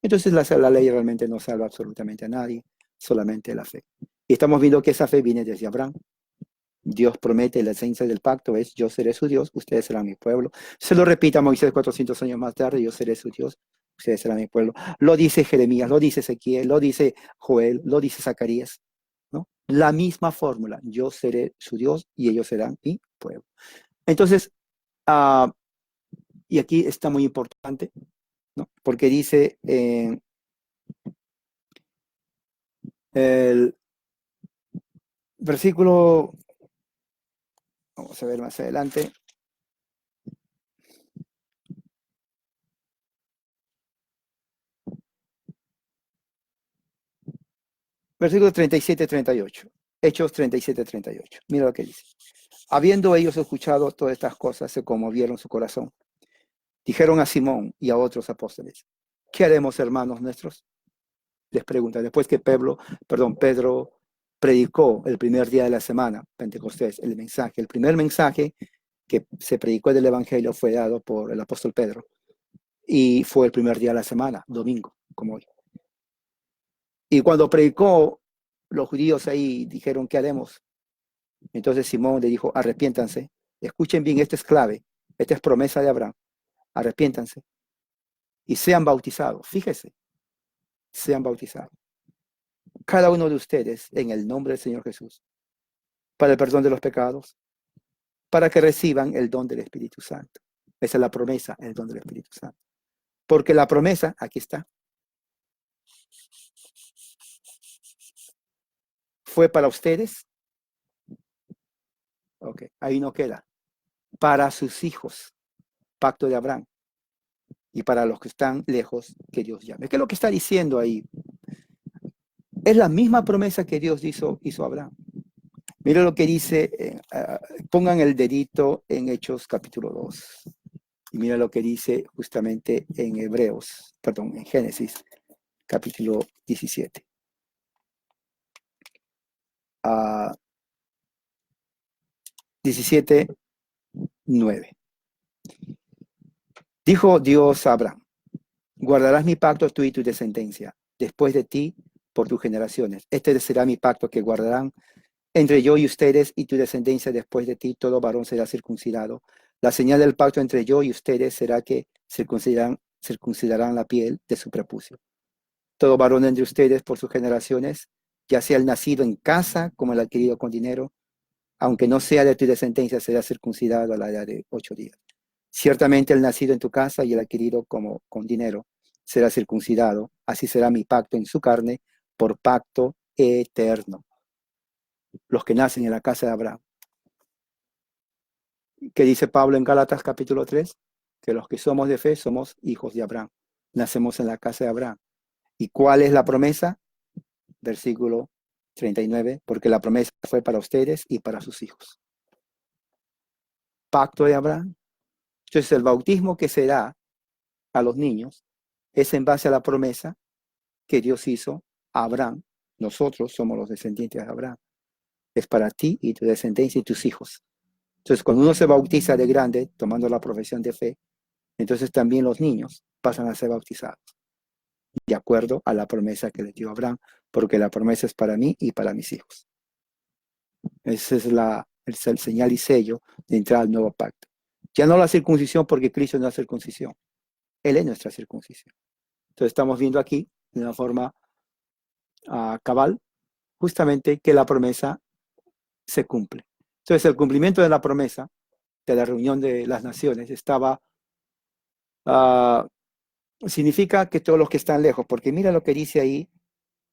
Entonces la ley realmente no salva absolutamente a nadie, solamente la fe. Y estamos viendo que esa fe viene desde Abraham. Dios promete, la esencia del pacto es, yo seré su Dios, ustedes serán mi pueblo. Se lo repita Moisés 400 años más tarde, yo seré su Dios, ustedes serán mi pueblo. Lo dice Jeremías, lo dice Ezequiel, lo dice Joel, lo dice Zacarías, ¿no? La misma fórmula, yo seré su Dios y ellos serán mi pueblo. Entonces, y aquí está muy importante, ¿no? Porque dice el versículo, vamos a ver más adelante. Versículos 37, 38. Hechos 37, 38. Mira lo que dice. Habiendo ellos escuchado todas estas cosas, se conmovieron su corazón. Dijeron a Simón y a otros apóstoles, ¿qué haremos, hermanos nuestros? Les pregunta, después que Pedro predicó el primer día de la semana, Pentecostés, el mensaje. El primer mensaje que se predicó del Evangelio fue dado por el apóstol Pedro. Y fue el primer día de la semana, domingo, como hoy. Y cuando predicó, los judíos ahí dijeron, ¿qué haremos? Entonces Simón le dijo, arrepiéntanse. Escuchen bien, esta es clave. Esta es promesa de Abraham. Arrepiéntanse y sean bautizados. Fíjese, sean bautizados. cada uno de ustedes en el nombre del Señor Jesús, para el perdón de los pecados, para que reciban el don del Espíritu Santo. Esa es la promesa, el don del Espíritu Santo. Porque la promesa, aquí está, fue para ustedes. Ok, ahí no queda. Para sus hijos, pacto de Abraham. Y para los que están lejos, que Dios llame. ¿Qué es lo que está diciendo ahí? Es la misma promesa que Dios hizo a Abraham. Mira lo que dice, pongan el dedito en Hechos capítulo 2. Y mira lo que dice justamente en en Génesis capítulo 17. 17:9. Dijo Dios a Abraham: guardarás mi pacto tú y tu descendencia después de ti por tus generaciones. Este será mi pacto que guardarán entre yo y ustedes y tu descendencia después de ti. Todo varón será circuncidado. La señal del pacto entre yo y ustedes será que circuncidarán la piel de su prepucio. Todo varón entre ustedes por sus generaciones, ya sea el nacido en casa como el adquirido con dinero, aunque no sea de tu descendencia, será circuncidado a la edad de 8 días. Ciertamente el nacido en tu casa y el adquirido como con dinero será circuncidado. Así será mi pacto en su carne por pacto eterno. Los que nacen en la casa de Abraham. ¿Qué dice Pablo en Gálatas capítulo 3? Que los que somos de fe somos hijos de Abraham. Nacemos en la casa de Abraham. ¿Y cuál es la promesa? Versículo 39. Porque la promesa fue para ustedes y para sus hijos. Pacto de Abraham. Entonces el bautismo que se da a los niños es en base a la promesa que Dios hizo a Abraham. Nosotros somos los descendientes de Abraham. Es para ti y tu descendencia y tus hijos. Entonces, cuando uno se bautiza de grande, tomando la profesión de fe, entonces también los niños pasan a ser bautizados, de acuerdo a la promesa que le dio Abraham, porque la promesa es para mí y para mis hijos. Ese es el señal y sello de entrar al nuevo pacto. Ya no la circuncisión, porque Cristo no es circuncisión. Él es nuestra circuncisión. Entonces estamos viendo aquí, de una forma cabal, justamente que la promesa se cumple. Entonces el cumplimiento de la promesa de la reunión de las naciones significa que todos los que están lejos, porque mira lo que dice ahí,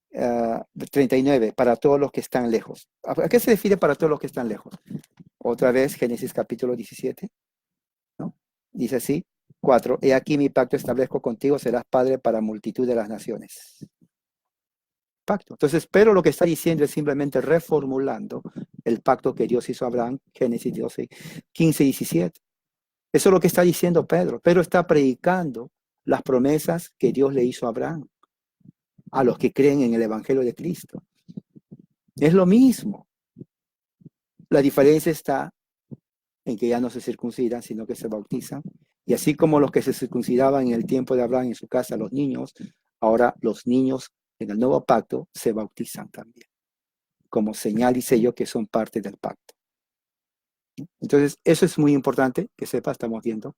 39, para todos los que están lejos. ¿A qué se refiere para todos los que están lejos? Otra vez, Génesis capítulo 17, ¿no? Dice así, 4, he aquí mi pacto establezco contigo, serás padre para multitud de las naciones. Pacto. Entonces, pero lo que está diciendo es simplemente reformulando el pacto que Dios hizo a Abraham, Génesis 12, 15 y 17. Eso es lo que está diciendo Pedro. Pedro está predicando las promesas que Dios le hizo a Abraham, a los que creen en el Evangelio de Cristo. Es lo mismo. La diferencia está en que ya no se circuncidan, sino que se bautizan. Y así como los que se circuncidaban en el tiempo de Abraham en su casa, los niños, ahora los niños en el nuevo pacto se bautizan también, como señal y sello que son parte del pacto. Entonces, eso es muy importante que sepa, estamos viendo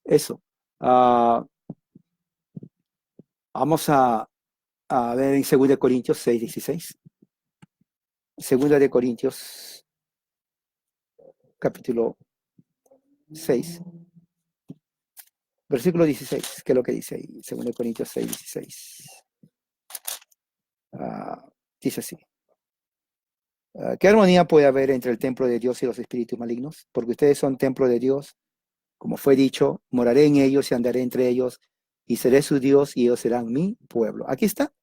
eso. Vamos a ver en 2 Corintios 6, 16. 2 Corintios capítulo 6, versículo 16, ¿qué es lo que dice ahí? 2 Corintios 6, 16. Dice así. ¿Qué armonía puede haber entre el templo de Dios y los espíritus malignos? Porque ustedes son templo de Dios. Como fue dicho, moraré en ellos y andaré entre ellos, y seré su Dios y ellos serán mi pueblo. Aquí está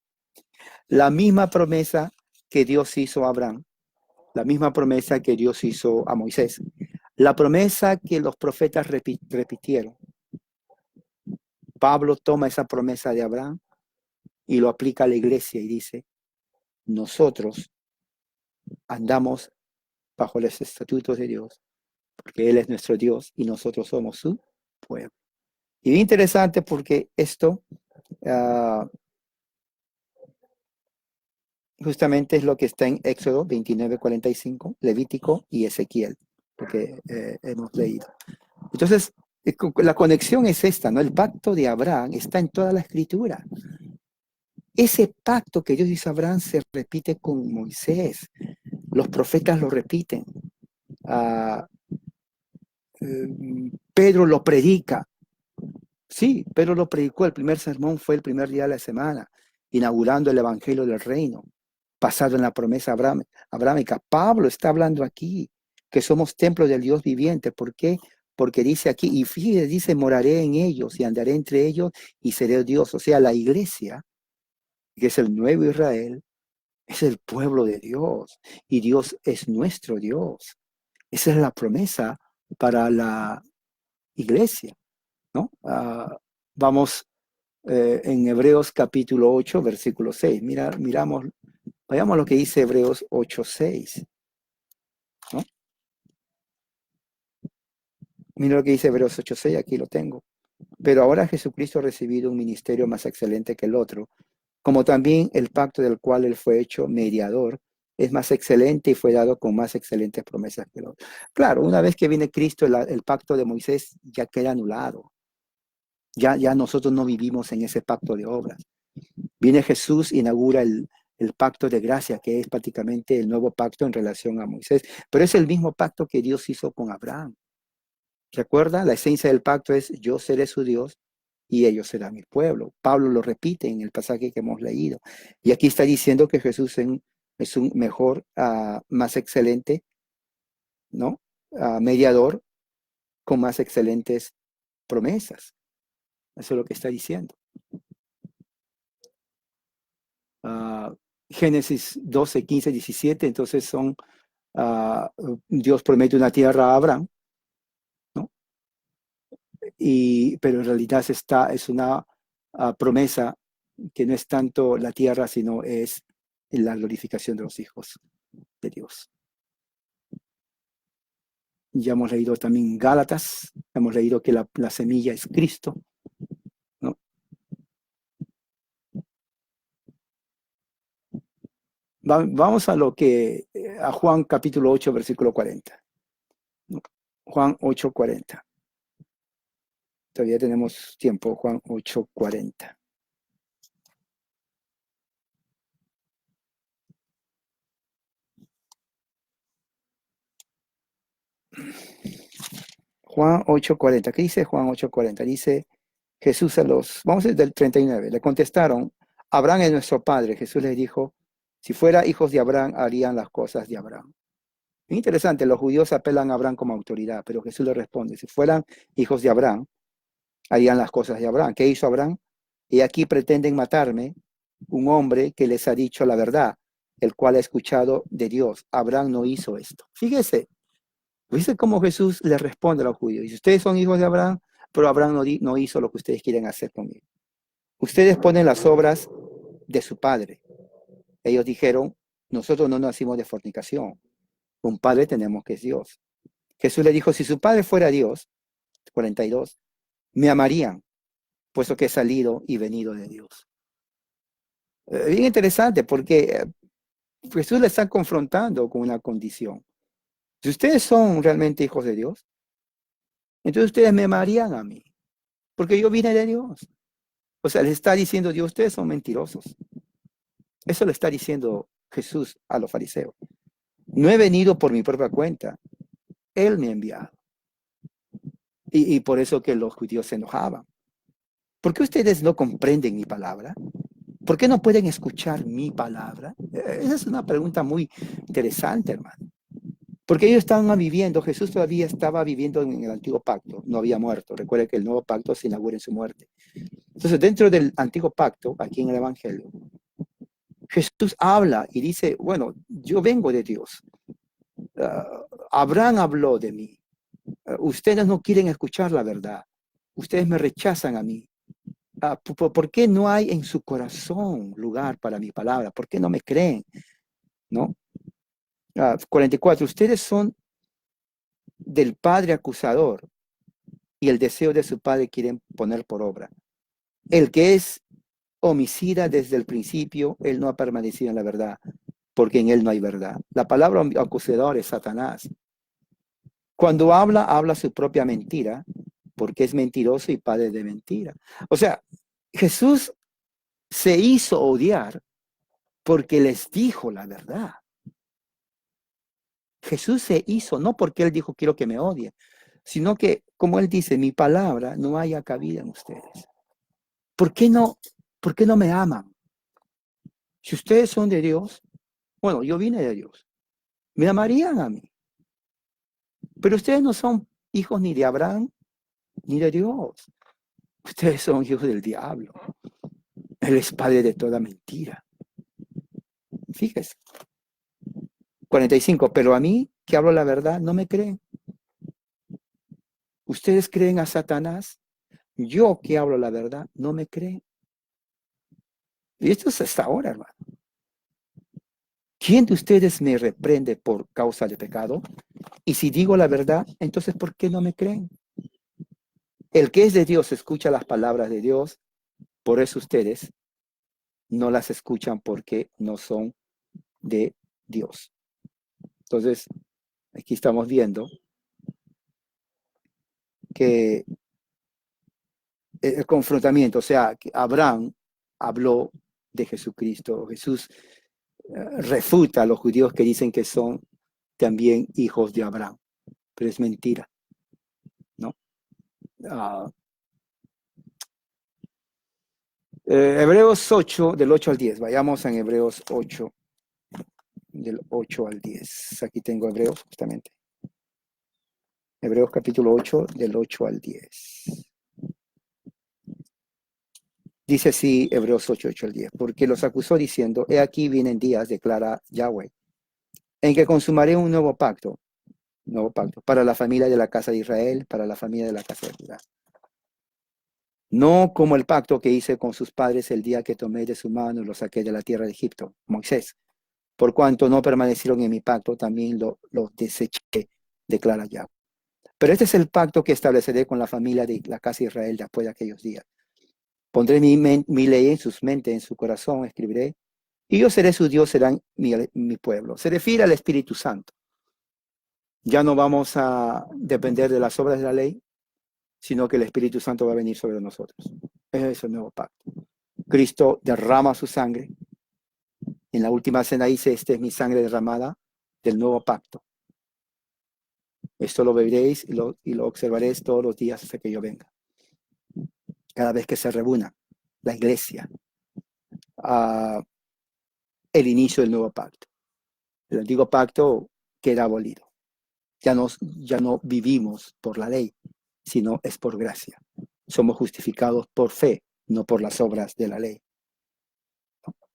la misma promesa que Dios hizo a Abraham, la misma promesa que Dios hizo a Moisés, la promesa que los profetas repitieron. Pablo toma esa promesa de Abraham y lo aplica a la iglesia y dice, nosotros andamos bajo los estatutos de Dios, porque Él es nuestro Dios y nosotros somos su pueblo. Y bien interesante porque esto justamente es lo que está en Éxodo 29:45, Levítico y Ezequiel, porque hemos leído. Entonces, la conexión es esta, ¿no? El pacto de Abraham está en toda la escritura. ese pacto que Dios hizo a Abraham se repite con Moisés. Los profetas lo repiten. Uh, Pedro lo predica. Sí, Pedro lo predicó. El primer sermón fue el primer día de la semana, inaugurando el evangelio del reino, basado en la promesa abrámica. Pablo está hablando aquí que somos templo del Dios viviente. ¿Por qué? Porque dice aquí, y fíjate, dice, moraré en ellos y andaré entre ellos y seré Dios. O sea, la iglesia, que es el nuevo Israel, es el pueblo de Dios y Dios es nuestro Dios. Esa es la promesa para la iglesia, ¿no? Vamos en Hebreos capítulo 8, versículo 6. Vayamos a lo que dice Hebreos 8, 6, ¿no? Mira lo que dice Hebreos 8, 6, aquí lo tengo. Pero ahora Jesucristo ha recibido un ministerio más excelente que el otro, como también el pacto del cual él fue hecho mediador es más excelente y fue dado con más excelentes promesas que el otro. Claro, una vez que viene Cristo, el pacto de Moisés ya queda anulado. Ya nosotros no vivimos en ese pacto de obras. Viene Jesús, inaugura el pacto de gracia, que es prácticamente el nuevo pacto en relación a Moisés. Pero es el mismo pacto que Dios hizo con Abraham. ¿Recuerda? La esencia del pacto es yo seré su Dios y ellos serán mi pueblo. Pablo lo repite en el pasaje que hemos leído. Y aquí está diciendo que Jesús es un mejor, más excelente, ¿no? Mediador con más excelentes promesas. Eso es lo que está diciendo. Génesis 12, 15, 17, entonces Dios promete una tierra a Abraham, ¿no? Pero en realidad es una promesa que no es tanto la tierra, sino es la glorificación de los hijos de Dios. Ya hemos leído también Gálatas, hemos leído que la semilla es Cristo, ¿no? Vamos a Juan capítulo 8, versículo 40. ¿No? Juan 8, 40. Todavía tenemos tiempo, Juan 8, 40. Juan 8:40. ¿Qué dice Juan 8:40? Dice Jesús vamos desde el 39, le contestaron, Abraham es nuestro padre. Jesús les dijo, si fuera hijos de Abraham, harían las cosas de Abraham. Interesante, los judíos apelan a Abraham como autoridad, pero Jesús le responde, si fueran hijos de Abraham, harían las cosas de Abraham. ¿Qué hizo Abraham? Y aquí pretenden matarme un hombre que les ha dicho la verdad, el cual ha escuchado de Dios. Abraham no hizo esto. Fíjese, ¿viste cómo Jesús le responde a los judíos? Dice, ustedes son hijos de Abraham, pero Abraham no hizo lo que ustedes quieren hacer conmigo. Ustedes ponen las obras de su padre. Ellos dijeron, nosotros no nacimos de fornicación. Un padre tenemos que es Dios. Jesús le dijo, si su padre fuera Dios, 42, me amarían, puesto que he salido y venido de Dios. Bien interesante, porque Jesús le está confrontando con una condición. Si ustedes son realmente hijos de Dios, entonces ustedes me amarían a mí, porque yo vine de Dios. O sea, les está diciendo Dios, ustedes son mentirosos. Eso le está diciendo Jesús a los fariseos. No he venido por mi propia cuenta. Él me ha enviado. Y por eso que los judíos se enojaban. ¿Por qué ustedes no comprenden mi palabra? ¿Por qué no pueden escuchar mi palabra? Esa es una pregunta muy interesante, hermano. Porque ellos estaban viviendo, Jesús todavía estaba viviendo en el antiguo pacto, no había muerto. Recuerden que el nuevo pacto se inaugura en su muerte. Entonces, dentro del antiguo pacto, aquí en el Evangelio, Jesús habla y dice, bueno, yo vengo de Dios. Abraham habló de mí. Ustedes no quieren escuchar la verdad. Ustedes me rechazan a mí. ¿Por qué no hay en su corazón lugar para mi palabra? ¿Por qué no me creen? ¿No? 44. Ustedes son del padre acusador y el deseo de su padre quieren poner por obra. El que es homicida desde el principio, él no ha permanecido en la verdad, porque en él no hay verdad. La palabra acusador es Satanás. Cuando habla su propia mentira, porque es mentiroso y padre de mentira. O sea, Jesús se hizo odiar porque les dijo la verdad. Jesús se hizo, no porque él dijo quiero que me odie, sino que, como él dice, mi palabra no haya cabida en ustedes. ¿Por qué no me aman? Si ustedes son de Dios, bueno, yo vine de Dios, me amarían a mí. Pero ustedes no son hijos ni de Abraham ni de Dios. Ustedes son hijos del diablo. Él es padre de toda mentira. Fíjese. 45. Pero a mí, que hablo la verdad, no me creen. Ustedes creen a Satanás. Yo, que hablo la verdad, no me creen. Y esto es hasta ahora, hermano. ¿Quién de ustedes me reprende por causa de pecado? Y si digo la verdad, entonces ¿por qué no me creen? El que es de Dios escucha las palabras de Dios, por eso ustedes no las escuchan porque no son de Dios. Entonces, aquí estamos viendo que el confrontamiento, o sea, que Abraham habló de Jesucristo. Jesús refuta a los judíos que dicen que son también hijos de Abraham, pero es mentira, ¿no? Hebreos 8, del 8 al 10. Vayamos en Hebreos 8, del 8 al 10. Aquí tengo Hebreos, justamente. Hebreos capítulo 8, del 8 al 10. Dice así Hebreos 8, 8 al 10. Porque los acusó diciendo, he aquí vienen días, declara Yahweh, en que consumaré un nuevo pacto, para la familia de la casa de Israel, para la familia de la casa de Judá. No como el pacto que hice con sus padres el día que tomé de su mano y los saqué de la tierra de Egipto, Moisés. Por cuanto no permanecieron en mi pacto, también los deseché, declara Yahweh. Pero este es el pacto que estableceré con la familia de la casa de Israel después de aquellos días. Pondré mi ley en sus mentes, en su corazón, escribiré, y yo seré su Dios, serán mi pueblo. Se refiere al Espíritu Santo. Ya no vamos a depender de las obras de la ley, sino que el Espíritu Santo va a venir sobre nosotros. Ese es el nuevo pacto. Cristo derrama su sangre. En la última cena dice, esta es mi sangre derramada del nuevo pacto. Esto lo veréis y lo observaréis todos los días hasta que yo venga. Cada vez que se reúna la iglesia, el inicio del nuevo pacto. El antiguo pacto queda abolido. Ya no vivimos por la ley, sino es por gracia. Somos justificados por fe, no por las obras de la ley.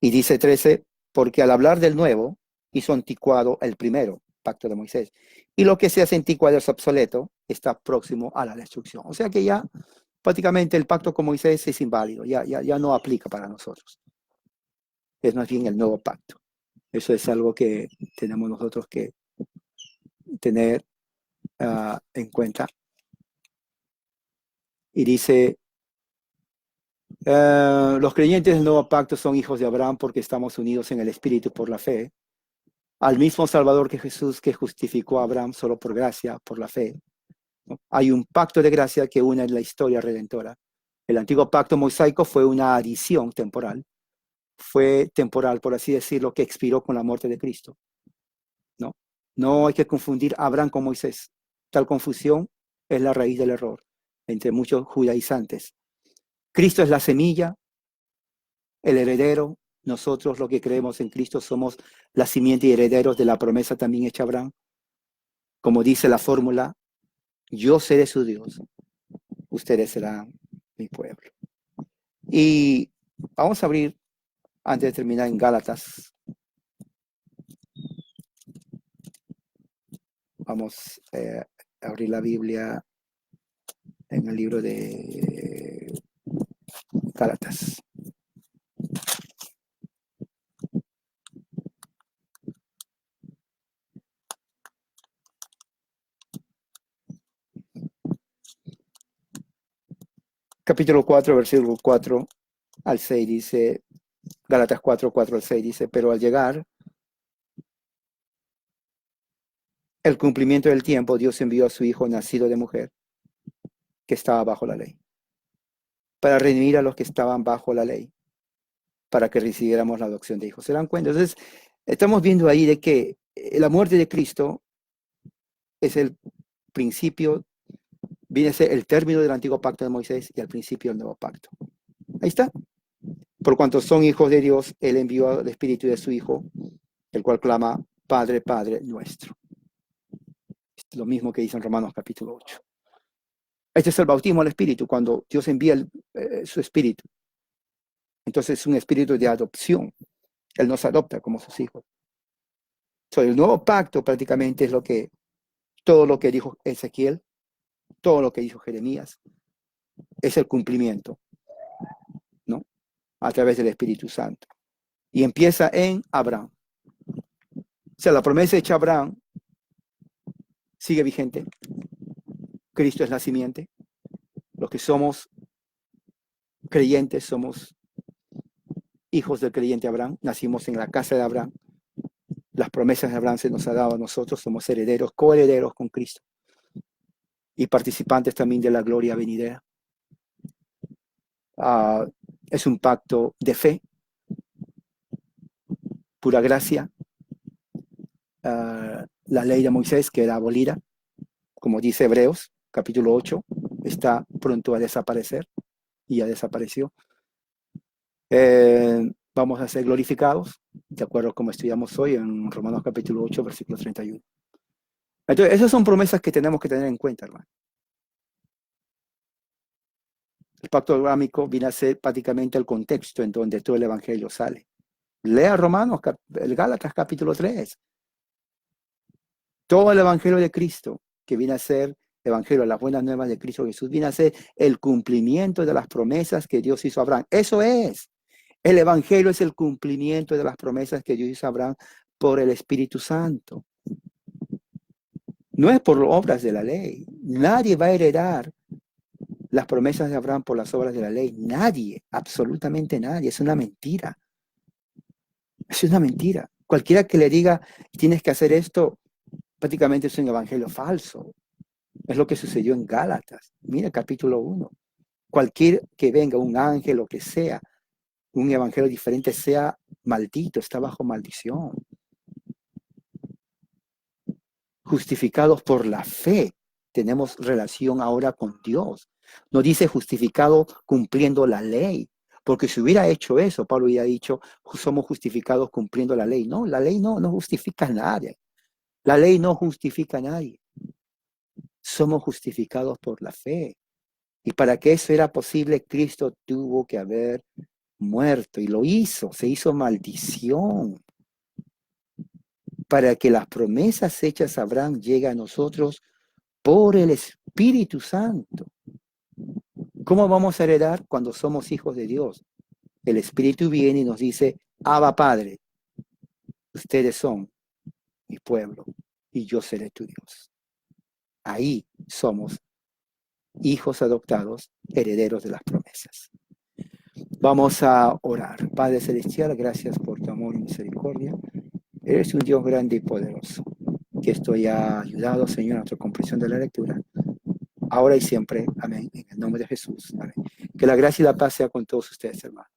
Y dice 13, porque al hablar del nuevo, hizo anticuado el primero, pacto de Moisés. Y lo que se hace anticuado es obsoleto, está próximo a la destrucción. O sea que ya prácticamente el pacto con Moisés es inválido, ya no aplica para nosotros. Es más bien el nuevo pacto. Eso es algo que tenemos nosotros que tener en cuenta. Y dice, los creyentes del nuevo pacto son hijos de Abraham porque estamos unidos en el Espíritu por la fe, al mismo Salvador que Jesús, que justificó a Abraham solo por gracia, por la fe, ¿no? Hay un pacto de gracia que une la historia redentora. El antiguo pacto mosaico fue una adición temporal, fue temporal, por así decirlo, que expiró con la muerte de Cristo. No hay que confundir a Abraham con Moisés. Tal confusión es la raíz del error entre muchos judaizantes. Cristo es la semilla, el heredero. Nosotros, los que creemos en Cristo, somos la simiente y herederos de la promesa también hecha a Abraham. Como dice la fórmula, yo seré su Dios, ustedes serán mi pueblo. Y vamos a abrir, antes de terminar, en Gálatas. Vamos a abrir la Biblia en el libro de Gálatas. Capítulo 4, versículo 4 al 6 dice, Gálatas 4, 4 al 6 dice, pero al llegar el cumplimiento del tiempo, Dios envió a su Hijo nacido de mujer, que estaba bajo la ley, para redimir a los que estaban bajo la ley, para que recibiéramos la adopción de hijos. ¿Se dan cuenta? Entonces, estamos viendo ahí de que la muerte de Cristo es el principio, viene a ser el término del antiguo pacto de Moisés y el principio del nuevo pacto. Ahí está. Por cuanto son hijos de Dios, Él envió el Espíritu de su Hijo, el cual clama, Padre, Padre nuestro. Es lo mismo que dice en Romanos capítulo 8. Este es el bautismo al Espíritu, cuando Dios envía su Espíritu. Entonces es un espíritu de adopción. Él nos adopta como sus hijos. El nuevo pacto prácticamente es todo lo que dijo Ezequiel, todo lo que dijo Jeremías, es el cumplimiento, ¿no? A través del Espíritu Santo. Y empieza en Abraham. O sea, la promesa hecha a Abraham sigue vigente. Cristo es la simiente. Los que somos creyentes somos hijos del creyente Abraham. Nacimos en la casa de Abraham. Las promesas de Abraham se nos ha dado a nosotros. Somos herederos, coherederos con Cristo. Y participantes también de la gloria venidera. Es un pacto de fe, pura gracia. La ley de Moisés que era abolida, como dice Hebreos, capítulo 8, está pronto a desaparecer y ya desapareció. Vamos a ser glorificados, de acuerdo como estudiamos hoy en Romanos capítulo 8, versículo 31. Entonces, esas son promesas que tenemos que tener en cuenta, hermano. El pacto abrámico viene a ser prácticamente el contexto en donde todo el evangelio sale. Lea Romanos, el Gálatas capítulo 3. Todo el evangelio de Cristo, que viene a ser evangelio, las buenas nuevas de Cristo Jesús, viene a ser el cumplimiento de las promesas que Dios hizo a Abraham. Eso es. El evangelio es el cumplimiento de las promesas que Dios hizo a Abraham por el Espíritu Santo. No es por obras de la ley. Nadie va a heredar las promesas de Abraham por las obras de la ley. Nadie, absolutamente nadie. Es una mentira. Es una mentira. Cualquiera que le diga, tienes que hacer esto, prácticamente es un evangelio falso. Es lo que sucedió en Gálatas. Mira capítulo 1. Cualquier que venga, un ángel o que sea, un evangelio diferente, sea maldito, está bajo maldición. Justificados por la fe, tenemos relación ahora con Dios. No dice justificado cumpliendo la ley, porque si hubiera hecho eso, Pablo hubiera dicho, somos justificados cumpliendo la ley. No, la ley no justifica a nadie. La ley no justifica a nadie. Somos justificados por la fe. Y para que eso era posible, Cristo tuvo que haber muerto y lo hizo, se hizo maldición para que las promesas hechas a Abraham lleguen a nosotros por el Espíritu Santo. ¿Cómo vamos a heredar cuando somos hijos de Dios? El Espíritu viene y nos dice, Abba Padre, ustedes son mi pueblo y yo seré tu Dios. Ahí somos hijos adoptados, herederos de las promesas. Vamos a orar. Padre Celestial, gracias por tu amor y misericordia. Eres un Dios grande y poderoso, que esto haya ayudado, Señor, a nuestra comprensión de la lectura, ahora y siempre. Amén. En el nombre de Jesús. Amén. Que la gracia y la paz sea con todos ustedes, hermanos.